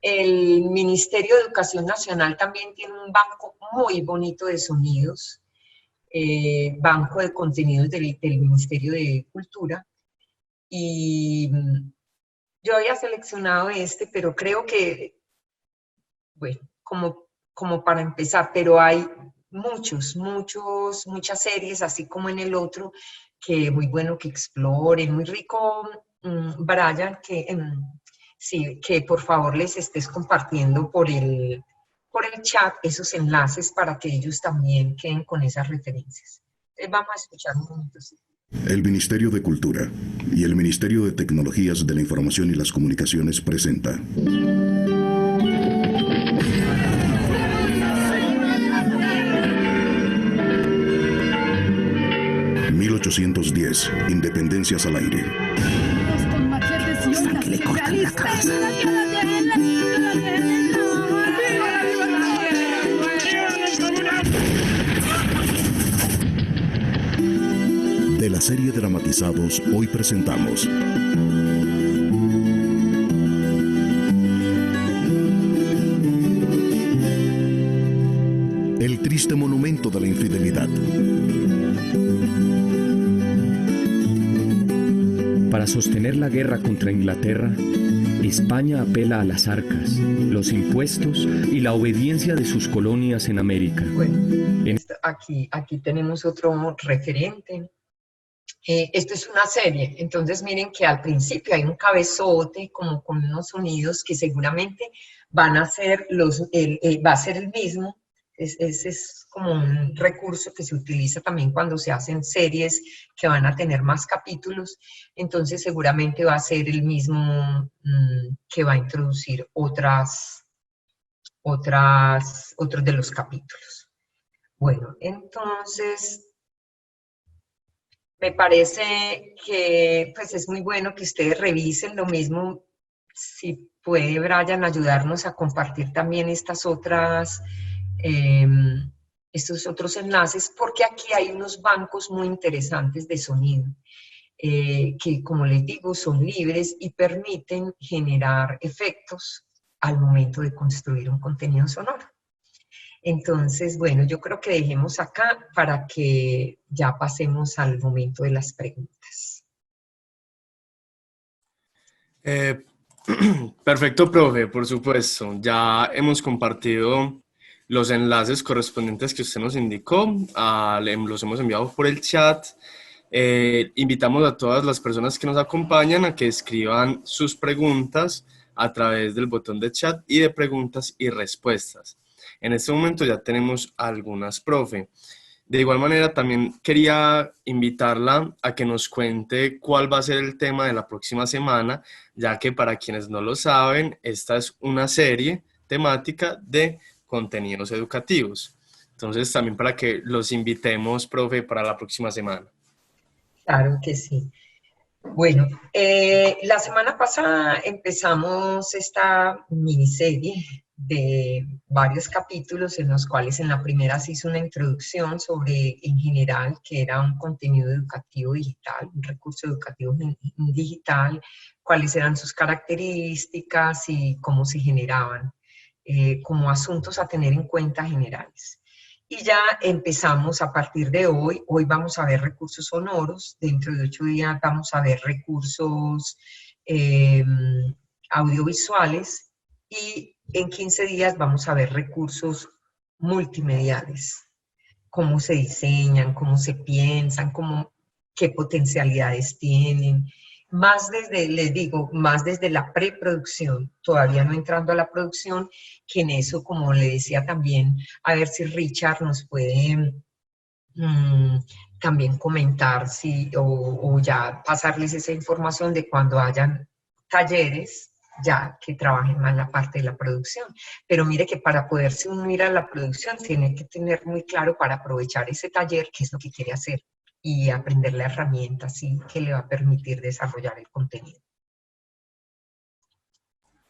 el Ministerio de Educación Nacional también tiene un banco muy bonito de sonidos, banco de contenidos del Ministerio de Cultura, y Yo había seleccionado este, pero creo que, bueno, como para empezar, pero hay muchas series, así como en el otro, que muy bueno que exploren, muy rico, Brian, sí, que por favor les estés compartiendo por el chat esos enlaces para que ellos también queden con esas referencias. Vamos a escuchar un momento. Sí. El Ministerio de Cultura y el Ministerio de Tecnologías de la Información y las Comunicaciones presenta 1810, Independencias al aire. Hasta que le cortan la cabeza. De la serie Dramatizados, hoy presentamos El triste monumento de la infidelidad. Para sostener la guerra contra Inglaterra, España apela a las arcas, los impuestos y la obediencia de sus colonias en América. Bueno, aquí tenemos otro referente. Esto es una serie, entonces miren que al principio hay un cabezote como con unos sonidos que seguramente van a ser va a ser el mismo. Ese es como un recurso que se utiliza también cuando se hacen series que van a tener más capítulos, entonces seguramente va a ser el mismo que va a introducir otros de los capítulos. Bueno, entonces me parece que pues es muy bueno que ustedes revisen lo mismo, si puede Brian ayudarnos a compartir también estos otros enlaces, porque aquí hay unos bancos muy interesantes de sonido, que como les digo son libres y permiten generar efectos al momento de construir un contenido sonoro. Entonces, bueno, yo creo que dejemos acá para que ya pasemos al momento de las preguntas. Perfecto, profe, por supuesto. Ya hemos compartido los enlaces correspondientes que usted nos indicó, los hemos enviado por el chat. Invitamos a todas las personas que nos acompañan a que escriban sus preguntas a través del botón de chat y de preguntas y respuestas. En este momento ya tenemos algunas, profe. De igual manera, también quería invitarla a que nos cuente cuál va a ser el tema de la próxima semana, ya que para quienes no lo saben, esta es una serie temática de contenidos educativos. Entonces, también para que los invitemos, profe, para la próxima semana. Claro que sí. Bueno, la semana pasada empezamos esta miniserie de varios capítulos en los cuales en la primera se hizo una introducción sobre, en general, que era un contenido educativo digital, un recurso educativo digital, cuáles eran sus características y cómo se generaban, como asuntos a tener en cuenta generales. Y ya empezamos a partir de hoy vamos a ver recursos sonoros, dentro de 8 días vamos a ver recursos audiovisuales y en 15 días vamos a ver recursos multimediales, cómo se diseñan, cómo se piensan, qué potencialidades tienen, más desde, les digo, más desde la preproducción, todavía no entrando a la producción, que en eso, como le decía también, a ver si Richard nos puede también comentar o ya pasarles esa información de cuando hayan talleres, ya que trabajen más la parte de la producción. Pero mire que para poderse unir a la producción tiene que tener muy claro para aprovechar ese taller qué es lo que quiere hacer y aprender la herramienta así que le va a permitir desarrollar el contenido.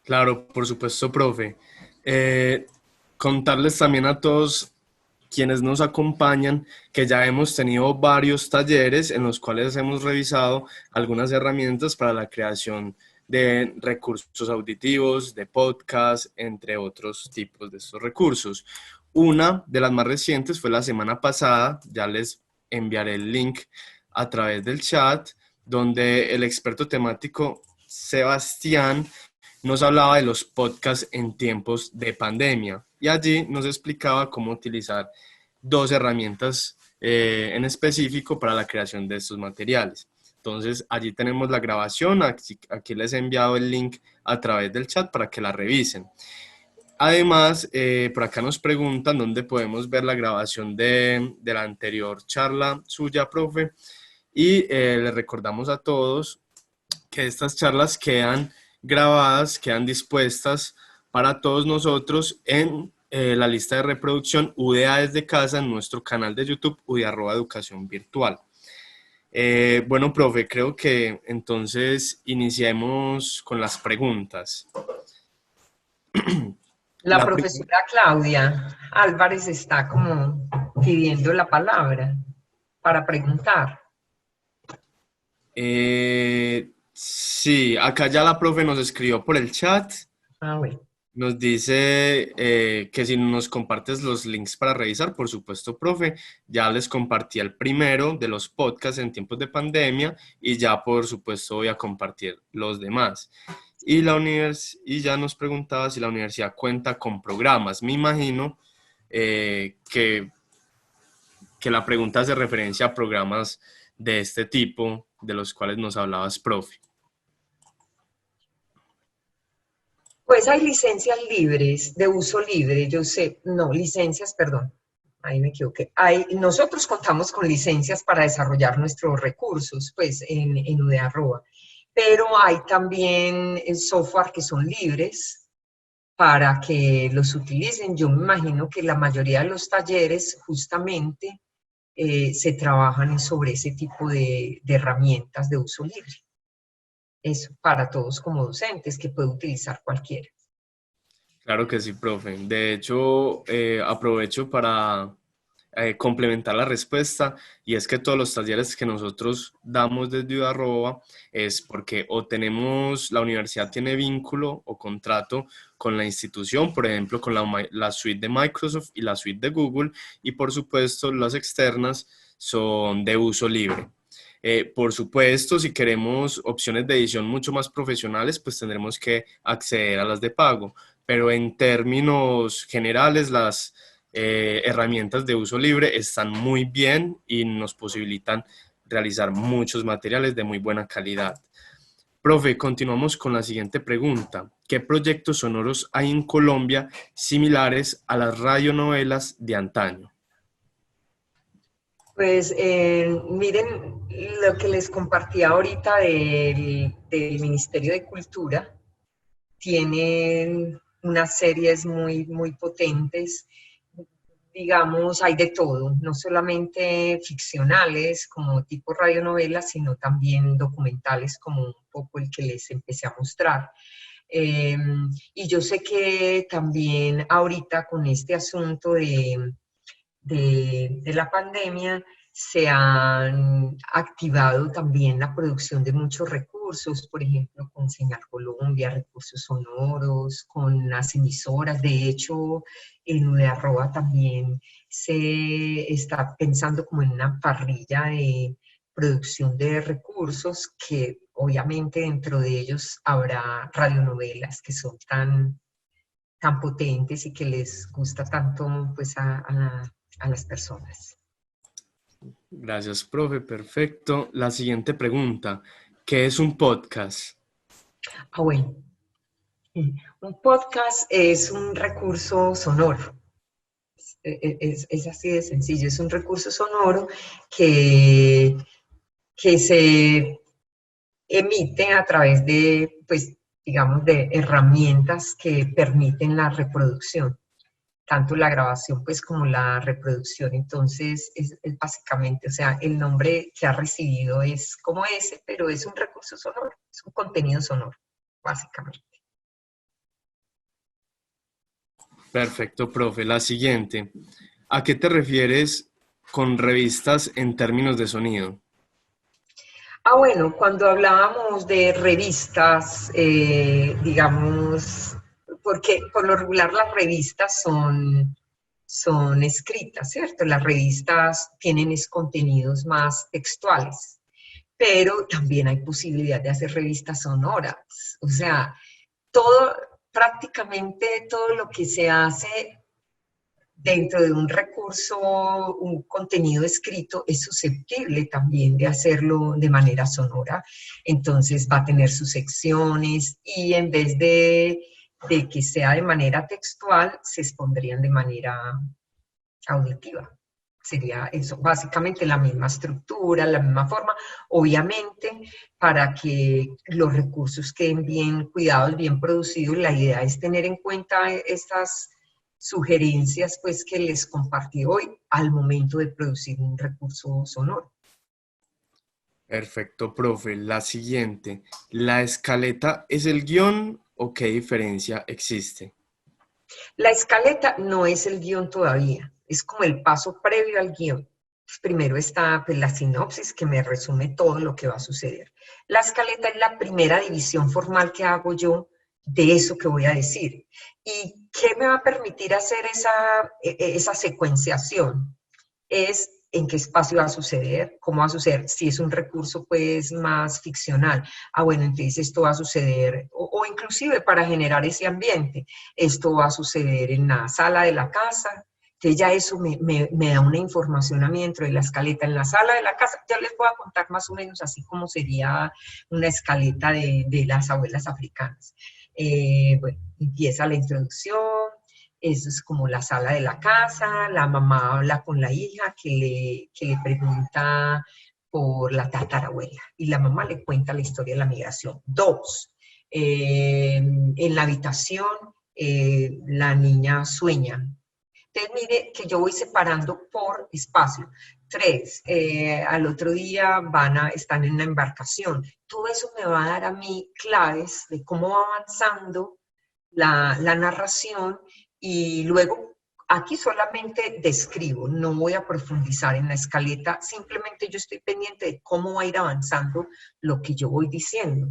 Claro, por supuesto, profe. Contarles también a todos quienes nos acompañan que ya hemos tenido varios talleres en los cuales hemos revisado algunas herramientas para la creación de recursos auditivos, de podcast, entre otros tipos de estos recursos. Una de las más recientes fue la semana pasada, ya les enviaré el link a través del chat, donde el experto temático Sebastián nos hablaba de los podcasts en tiempos de pandemia y allí nos explicaba cómo utilizar 2 herramientas en específico para la creación de estos materiales. Entonces, allí tenemos la grabación, aquí les he enviado el link a través del chat para que la revisen. Además, por acá nos preguntan dónde podemos ver la grabación de la anterior charla suya, profe, y les recordamos a todos que estas charlas quedan grabadas, quedan dispuestas para todos nosotros en la lista de reproducción UDA desde casa en nuestro canal de YouTube UDA@educación virtual. Bueno, profe, creo que entonces iniciemos con las preguntas. La profesora Claudia Álvarez está como pidiendo la palabra para preguntar. Sí, acá ya la profe nos escribió por el chat. Bueno. Nos dice que si nos compartes los links para revisar, por supuesto, profe. Ya les compartí el primero de los podcasts en tiempos de pandemia y ya, por supuesto, voy a compartir los demás. Y ya nos preguntaba si la universidad cuenta con programas. Me imagino que la pregunta hace referencia a programas de este tipo, de los cuales nos hablabas, profe. Pues hay licencias libres, de uso libre, yo sé, no, licencias, perdón, ahí me equivoqué. Nosotros contamos con licencias para desarrollar nuestros recursos, pues, en UDA Roa, pero hay también software que son libres para que los utilicen. Yo me imagino que la mayoría de los talleres justamente se trabajan sobre ese tipo de herramientas de uso libre. Eso para todos como docentes, que puede utilizar cualquiera. Claro que sí, profe. De hecho, aprovecho para complementar la respuesta, y es que todos los talleres que nosotros damos desde UDA Roa es porque o la universidad tiene vínculo o contrato con la institución, por ejemplo, con la suite de Microsoft y la suite de Google, y por supuesto las externas son de uso libre. Por supuesto, si queremos opciones de edición mucho más profesionales, pues tendremos que acceder a las de pago. Pero en términos generales, las herramientas de uso libre están muy bien y nos posibilitan realizar muchos materiales de muy buena calidad. Profe, continuamos con la siguiente pregunta. ¿Qué proyectos sonoros hay en Colombia similares a las radionovelas de antaño? Pues miren lo que les compartí ahorita del Ministerio de Cultura. Tienen unas series muy, muy potentes. Digamos, hay de todo, no solamente ficcionales como tipo radionovelas, sino también documentales como un poco el que les empecé a mostrar. Y yo sé que también ahorita con este asunto de la pandemia se han activado también la producción de muchos recursos, por ejemplo, con Señal Colombia, recursos sonoros, con las emisoras. De hecho, en UDA Roa también se está pensando como en una parrilla de producción de recursos, que obviamente dentro de ellos habrá radionovelas que son tan potentes y que les gusta tanto, pues, a las personas. Gracias, profe. Perfecto. La siguiente pregunta. ¿Qué es un podcast? Bueno. Un podcast es un recurso sonoro. Es así de sencillo. Es un recurso sonoro que se emite a través de, pues, digamos, de herramientas que permiten la reproducción. Tanto la grabación pues como la reproducción. Entonces es básicamente, o sea, el nombre que ha recibido es como ese, pero es un recurso sonoro, es un contenido sonoro, básicamente. Perfecto, profe. La siguiente. ¿A qué te refieres con revistas en términos de sonido? Bueno, cuando hablábamos de revistas, digamos, porque por lo regular las revistas son escritas, ¿cierto? Las revistas tienen contenidos más textuales, pero también hay posibilidad de hacer revistas sonoras. O sea, todo, prácticamente todo lo que se hace dentro de un recurso, un contenido escrito, es susceptible también de hacerlo de manera sonora. Entonces va a tener sus secciones y en vez de que sea de manera textual, se expondrían de manera auditiva. Sería eso, básicamente la misma estructura, la misma forma, obviamente para que los recursos queden bien cuidados, bien producidos. La idea es tener en cuenta estas sugerencias pues que les compartí hoy al momento de producir un recurso sonoro. Perfecto, profe. La siguiente, ¿la escaleta es el guión o qué diferencia existe? La escaleta no es el guión todavía, es como el paso previo al guión. Pues primero está pues, la sinopsis que me resume todo lo que va a suceder. La escaleta es la primera división formal que hago yo de eso que voy a decir. ¿Y qué me va a permitir hacer esa secuenciación? Es en qué espacio va a suceder, cómo va a suceder, si es un recurso pues más ficcional. Bueno, entonces esto va a suceder, o inclusive para generar ese ambiente, esto va a suceder en la sala de la casa. Entonces ya eso me da una información a mí dentro de la escaleta. En la sala de la casa, ya les voy a contar más o menos así como sería una escaleta de las abuelas africanas. Bueno, empieza la introducción, eso es como la sala de la casa, la mamá habla con la hija que le pregunta por la tatarabuela y la mamá le cuenta la historia de la migración. 2, en la habitación la niña sueña. Entonces mire que yo voy separando por espacio. 3, al otro día están en la embarcación. Todo eso me va a dar a mí claves de cómo va avanzando la narración y luego aquí solamente describo, no voy a profundizar en la escaleta, simplemente yo estoy pendiente de cómo va a ir avanzando lo que yo voy diciendo,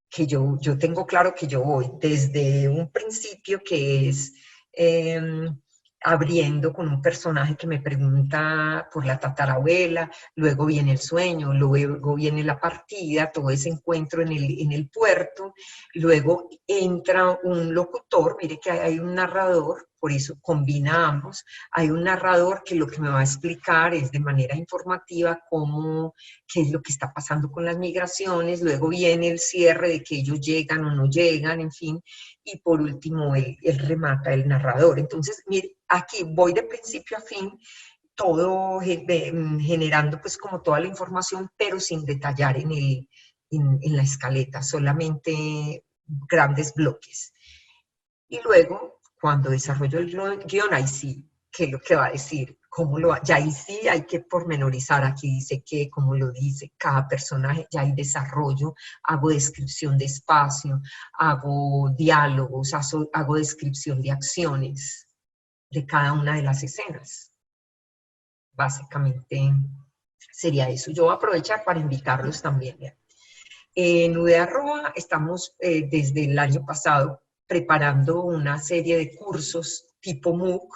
que yo tengo claro que yo voy desde un principio que es abriendo con un personaje que me pregunta por la tatarabuela, luego viene el sueño, luego viene la partida, todo ese encuentro en el puerto, luego entra un locutor, mire que hay un narrador, por eso combina ambos, hay un narrador que lo que me va a explicar es de manera informativa qué es lo que está pasando con las migraciones, luego viene el cierre de que ellos llegan o no llegan, en fin, y por último él remata el narrador. Entonces, mire, aquí voy de principio a fin, todo generando pues como toda la información, pero sin detallar en la escaleta, solamente grandes bloques. Y luego, cuando desarrollo el guión, ahí sí, ¿qué es lo que va a decir? ¿Cómo lo va? Ya ahí sí hay que pormenorizar, aquí dice qué, cómo lo dice, cada personaje, ya hay desarrollo, hago descripción de espacio, hago diálogos, hago descripción de acciones de cada una de las escenas. Básicamente sería eso. Yo voy a aprovechar para invitarlos también. En UDA Roa estamos desde el año pasado preparando una serie de cursos tipo MOOC.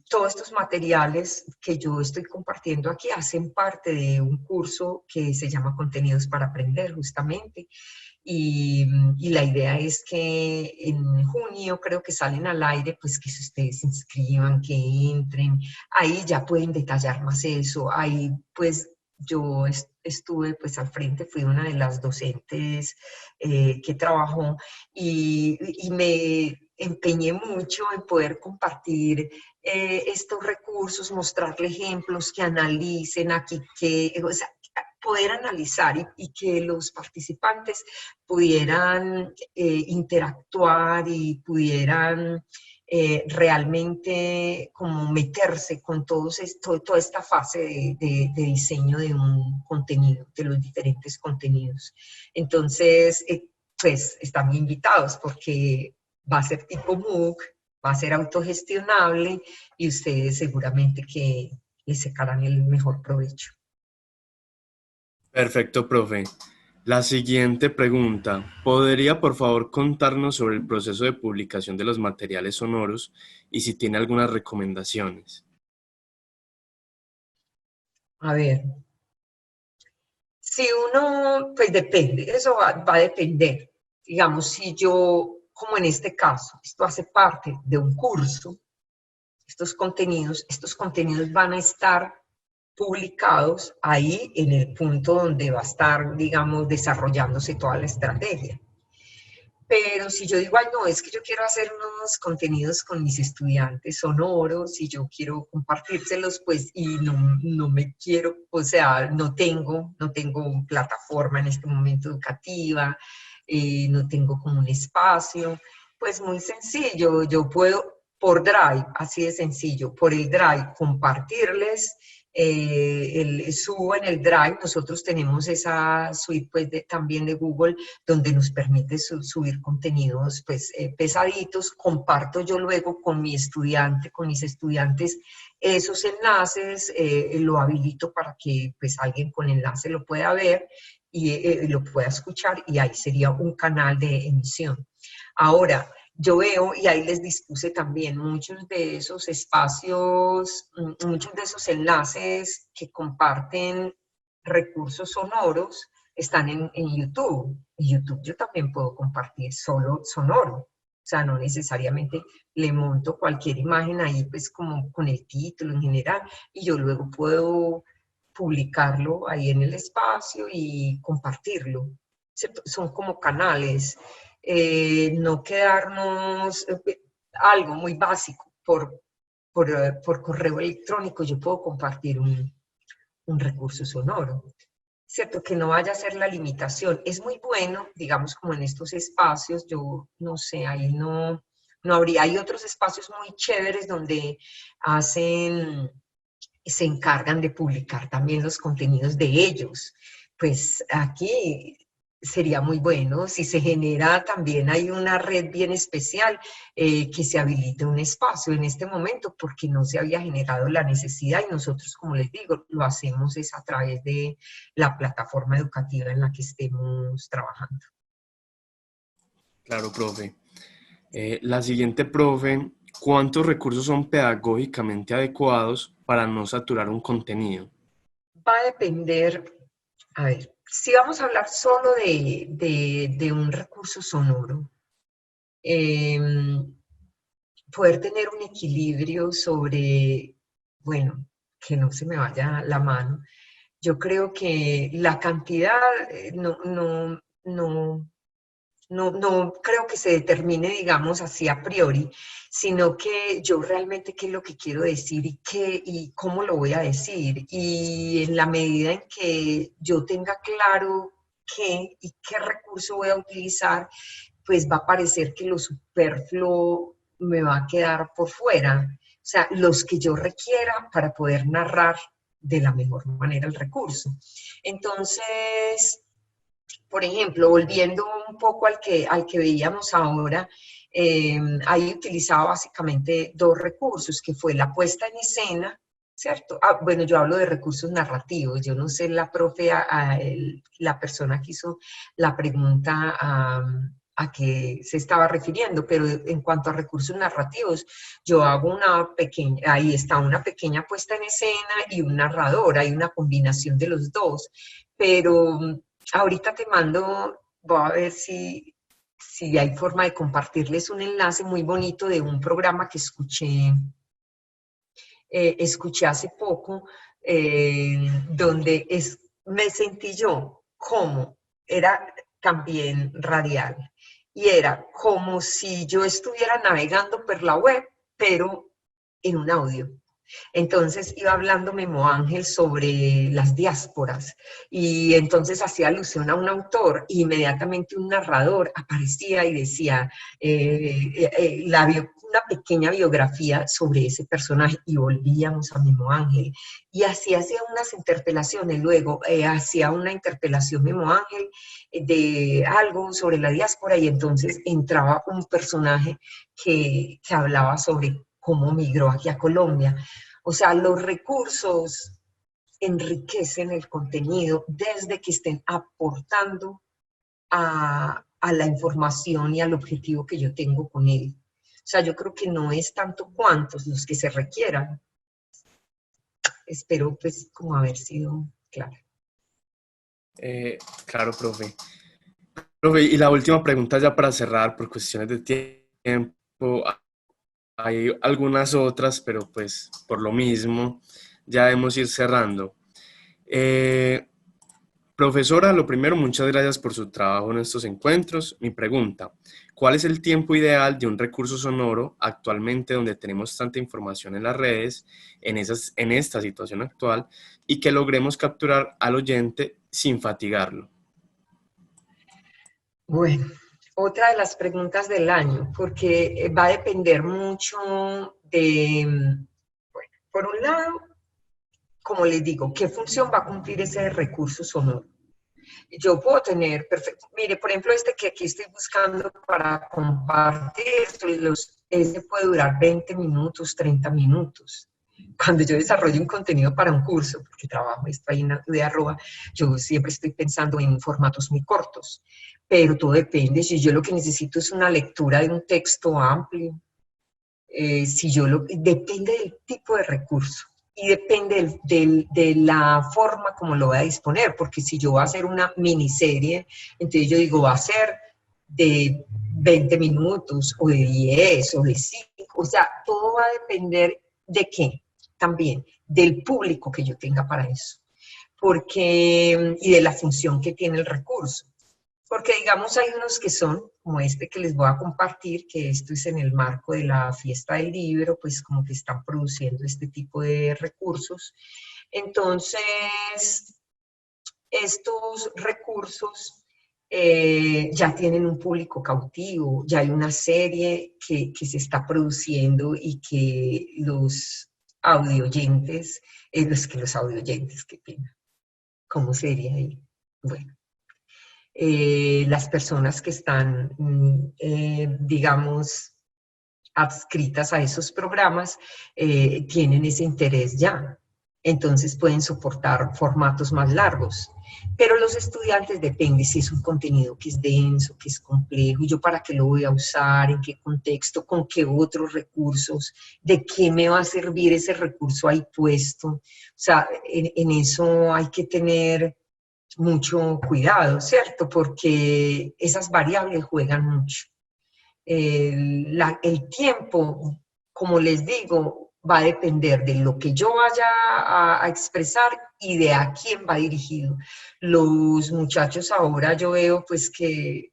Todos estos materiales que yo estoy compartiendo aquí hacen parte de un curso que se llama Contenidos para Aprender, justamente. Y la idea es que en junio creo que salen al aire, pues que si ustedes se inscriban, que entren, ahí ya pueden detallar más eso, ahí pues yo estuve pues al frente, fui una de las docentes que trabajó y me empeñé mucho en poder compartir estos recursos, mostrarle ejemplos que analicen aquí, o sea, poder analizar y que los participantes pudieran interactuar y pudieran realmente como meterse con toda esta fase de diseño de un contenido, de los diferentes contenidos. Entonces, pues están invitados porque va a ser tipo MOOC, va a ser autogestionable y ustedes seguramente que les sacarán el mejor provecho. Perfecto, profe. La siguiente pregunta, ¿podría por favor contarnos sobre el proceso de publicación de los materiales sonoros y si tiene algunas recomendaciones? A ver, Si uno, pues depende, eso va a depender. Digamos, si yo, como en este caso, esto hace parte de un curso, estos contenidos van a estar publicados ahí en el punto donde va a estar, digamos, desarrollándose toda la estrategia. Pero si yo digo, ay, no, es que yo quiero hacer unos contenidos con mis estudiantes sonoros y yo quiero compartírselos, pues, y no me quiero, o sea, no tengo plataforma en este momento educativa, no tengo como un espacio, pues muy sencillo, yo puedo por Drive, así de sencillo, por el Drive compartirles, subo en el Drive, nosotros tenemos esa suite pues, también de Google, donde nos permite subir contenidos pues, pesaditos, comparto yo luego con mi estudiante, con mis estudiantes, esos enlaces, lo habilito para que pues, alguien con enlace lo pueda ver y lo pueda escuchar, y ahí sería un canal de emisión. Ahora, yo veo, y ahí les dispuse también, muchos de esos espacios, muchos de esos enlaces que comparten recursos sonoros están en YouTube. En YouTube yo también puedo compartir solo sonoro. O sea, no necesariamente le monto cualquier imagen ahí, pues como con el título en general, y yo luego puedo publicarlo ahí en el espacio y compartirlo, ¿cierto? Son como canales. No quedarnos algo muy básico por correo electrónico. Yo puedo compartir un recurso sonoro, ¿cierto? Que no vaya a ser la limitación. Es muy bueno, digamos, como en estos espacios, yo no sé, ahí no habría. Hay otros espacios muy chéveres donde se encargan de publicar también los contenidos de ellos. Pues aquí sería muy bueno si se genera también, hay una red bien especial, que se habilite un espacio en este momento, porque no se había generado la necesidad, y nosotros, como les digo, lo hacemos es a través de la plataforma educativa en la que estemos trabajando. Claro, profe. La siguiente, profe, ¿cuántos recursos son pedagógicamente adecuados para no saturar un contenido? Va a depender, a ver, si vamos a hablar solo de un recurso sonoro, poder tener un equilibrio sobre, bueno, que no se me vaya la mano. Yo creo que la cantidad no creo que se determine, digamos, así a priori, sino que yo realmente qué es lo que quiero decir y cómo lo voy a decir. Y en la medida en que yo tenga claro qué y qué recurso voy a utilizar, pues va a parecer que lo superfluo me va a quedar por fuera. O sea, los que yo requiera para poder narrar de la mejor manera el recurso. Entonces, por ejemplo, volviendo un poco al que veíamos ahora, ahí utilizaba básicamente dos recursos, que fue la puesta en escena, ¿cierto? Bueno, yo hablo de recursos narrativos, yo no sé la profe, la persona que hizo la pregunta a qué se estaba refiriendo, pero en cuanto a recursos narrativos, yo hago ahí está una pequeña puesta en escena y un narrador, hay una combinación de los dos, pero ahorita te mando, voy a ver si hay forma de compartirles un enlace muy bonito de un programa que escuché hace poco, donde me sentí yo como, era también radial, y era como si yo estuviera navegando por la web, pero en un audio. Entonces iba hablando Memo Ángel sobre las diásporas y entonces hacía alusión a un autor y inmediatamente un narrador aparecía y decía una pequeña biografía sobre ese personaje y volvíamos a Memo Ángel. Y así hacía unas interpelaciones, luego hacía una interpelación Memo Ángel de algo sobre la diáspora y entonces entraba un personaje que hablaba sobre cómo migró aquí a Colombia. O sea, los recursos enriquecen el contenido desde que estén aportando a la información y al objetivo que yo tengo con él. O sea, yo creo que no es tanto cuántos los que se requieran. Espero, pues, como haber sido clara. Claro, profe. Profe, y la última pregunta ya para cerrar, por cuestiones de tiempo. Hay algunas otras, pero pues por lo mismo ya debemos ir cerrando. Profesora, lo primero, muchas gracias por su trabajo en estos encuentros. Mi pregunta, ¿cuál es el tiempo ideal de un recurso sonoro actualmente donde tenemos tanta información en las redes, en esta situación actual, y que logremos capturar al oyente sin fatigarlo? Bueno, otra de las preguntas del año, porque va a depender mucho de, bueno, por un lado, como les digo, ¿qué función va a cumplir ese recurso sonoro? Yo puedo tener, perfecto, mire, por ejemplo, este que aquí estoy buscando para compartir, ese puede durar 20 minutos, 30 minutos. Cuando yo desarrollo un contenido para un curso, porque trabajo esto ahí de arroba, yo siempre estoy pensando en formatos muy cortos, pero todo depende. Si yo lo que necesito es una lectura de un texto amplio, depende del tipo de recurso y depende de la forma como lo voy a disponer, porque si yo voy a hacer una miniserie, entonces yo digo, va a ser de 20 minutos, o de 10, o de 5, o sea, todo va a depender de qué, también, del público que yo tenga para eso, y de la función que tiene el recurso. Porque digamos hay unos que son, como este que les voy a compartir, que esto es en el marco de la fiesta del libro, pues como que están produciendo este tipo de recursos. Entonces, estos recursos ya tienen un público cautivo, ya hay una serie que se está produciendo y que los audioyentes, qué pena, ¿cómo sería ahí? Bueno. Las personas que están, digamos, adscritas a esos programas tienen ese interés ya. Entonces pueden soportar formatos más largos. Pero los estudiantes depende si es un contenido que es denso, que es complejo, yo para qué lo voy a usar, en qué contexto, con qué otros recursos, de qué me va a servir ese recurso ahí puesto. O sea, en eso hay que tener mucho cuidado, ¿cierto? Porque esas variables juegan mucho. El tiempo, como les digo, va a depender de lo que yo vaya a expresar y de a quién va dirigido. Los muchachos ahora yo veo pues que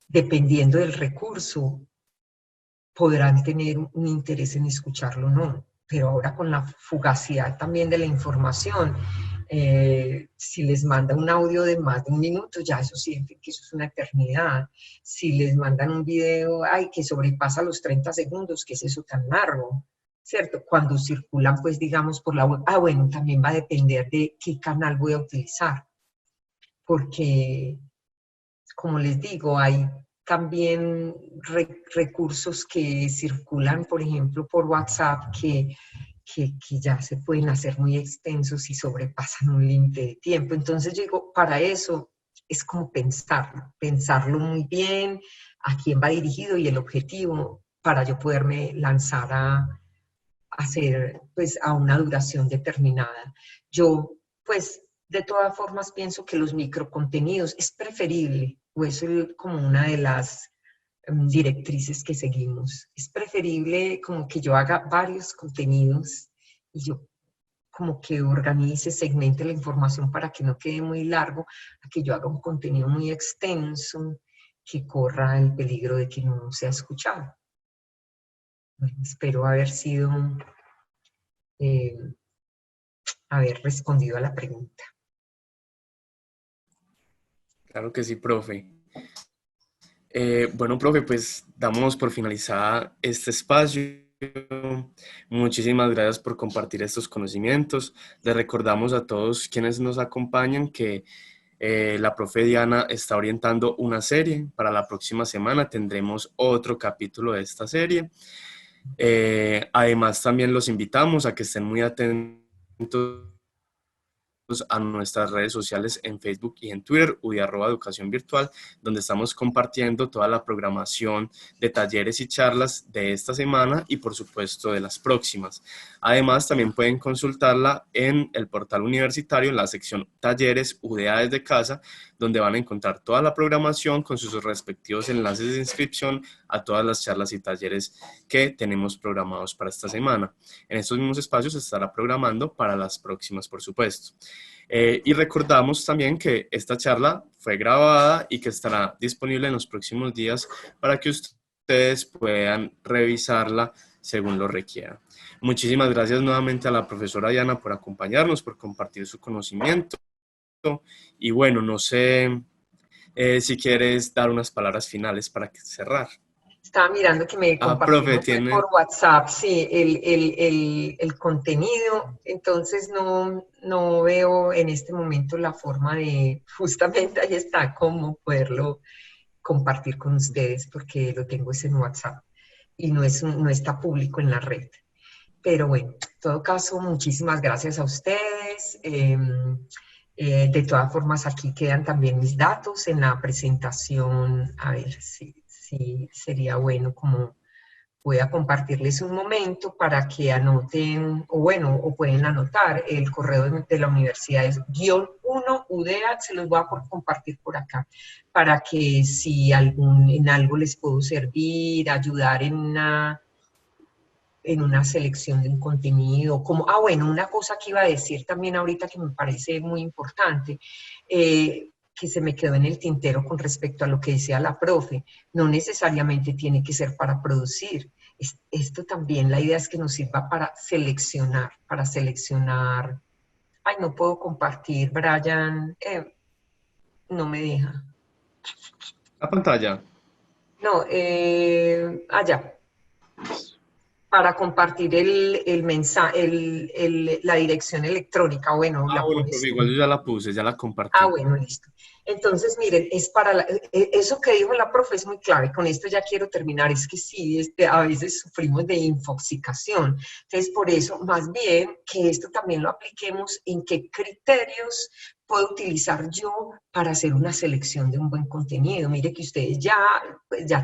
dependiendo del recurso podrán tener un interés en escucharlo o no. Pero ahora con la fugacidad también de la información, si les manda un audio de más de un minuto, ya eso sienten que eso es una eternidad. Si les mandan un video, que sobrepasa los 30 segundos, ¿qué es eso tan largo? ¿Cierto? Cuando circulan, pues digamos, por la web, bueno, también va a depender de qué canal voy a utilizar. Porque, como les digo, hay también recursos que circulan, por ejemplo, por WhatsApp, que ya se pueden hacer muy extensos y sobrepasan un límite de tiempo. Entonces yo digo, para eso es como pensarlo muy bien, a quién va dirigido y el objetivo, para yo poderme lanzar a hacer, pues, a una duración determinada. Yo, pues, de todas formas pienso que los microcontenidos es preferible, o eso es como una de las directrices que seguimos. Es preferible como que yo haga varios contenidos y yo como que organice, segmente la información para que no quede muy largo, a que yo haga un contenido muy extenso que corra el peligro de que no sea escuchado. Bueno, espero haber respondido a la pregunta. Claro que sí, profe. Bueno, profe, pues damos por finalizada este espacio. Muchísimas gracias por compartir estos conocimientos. Les recordamos a todos quienes nos acompañan que la profe Diana está orientando una serie. Para la próxima semana tendremos otro capítulo de esta serie. Además, también los invitamos a que estén muy atentos a nuestras redes sociales en Facebook y en Twitter, @educación virtual, donde estamos compartiendo toda la programación de talleres y charlas de esta semana y por supuesto de las próximas. Además, también pueden consultarla en el portal universitario, en la sección Talleres UDA desde casa, donde van a encontrar toda la programación con sus respectivos enlaces de inscripción a todas las charlas y talleres que tenemos programados para esta semana. En estos mismos espacios se estará programando para las próximas, por supuesto. Y recordamos también que esta charla fue grabada y que estará disponible en los próximos días para que ustedes puedan revisarla según lo requieran. Muchísimas gracias nuevamente a la profesora Diana por acompañarnos, por compartir su conocimiento. Y bueno, no sé si quieres dar unas palabras finales para cerrar. Estaba mirando que me compartieron por WhatsApp, sí, el contenido, entonces no veo en este momento la forma de, justamente ahí está, cómo poderlo compartir con ustedes, porque lo tengo en WhatsApp y no está público en la red. Pero bueno, en todo caso, muchísimas gracias a ustedes. De todas formas, aquí quedan también mis datos en la presentación. A ver si sería bueno, como voy a compartirles un momento para que anoten, o pueden anotar el correo de la universidad, es _1 UDEA, se los voy a compartir por acá, para que si en algo les puedo servir, ayudar en una selección de un contenido, como, una cosa que iba a decir también ahorita que me parece muy importante, que se me quedó en el tintero con respecto a lo que decía la profe, no necesariamente tiene que ser para producir, esto también, la idea es que nos sirva para seleccionar, ay, no puedo compartir, Brian, no me deja. La pantalla. No, allá. Para compartir el mensaje, la dirección electrónica, bueno. Pues igual yo ya la puse, ya la compartí. Bueno, listo. Entonces, miren, es para eso que dijo la profe es muy clave, con esto ya quiero terminar, es que sí, a veces sufrimos de infoxicación, entonces por eso, más bien, que esto también lo apliquemos en qué criterios puedo utilizar yo para hacer una selección de un buen contenido. Mire que ustedes ya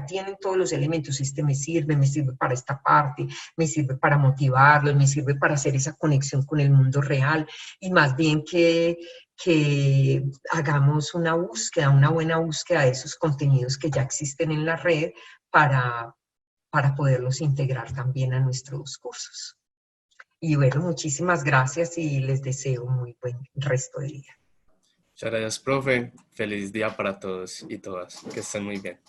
tienen todos los elementos, me sirve para esta parte, me sirve para motivarlos, me sirve para hacer esa conexión con el mundo real, y más bien que hagamos una buena búsqueda de esos contenidos que ya existen en la red para poderlos integrar también a nuestros cursos. Y bueno, muchísimas gracias y les deseo un muy buen resto de día. Muchas gracias, profe. Feliz día para todos y todas. Que estén muy bien.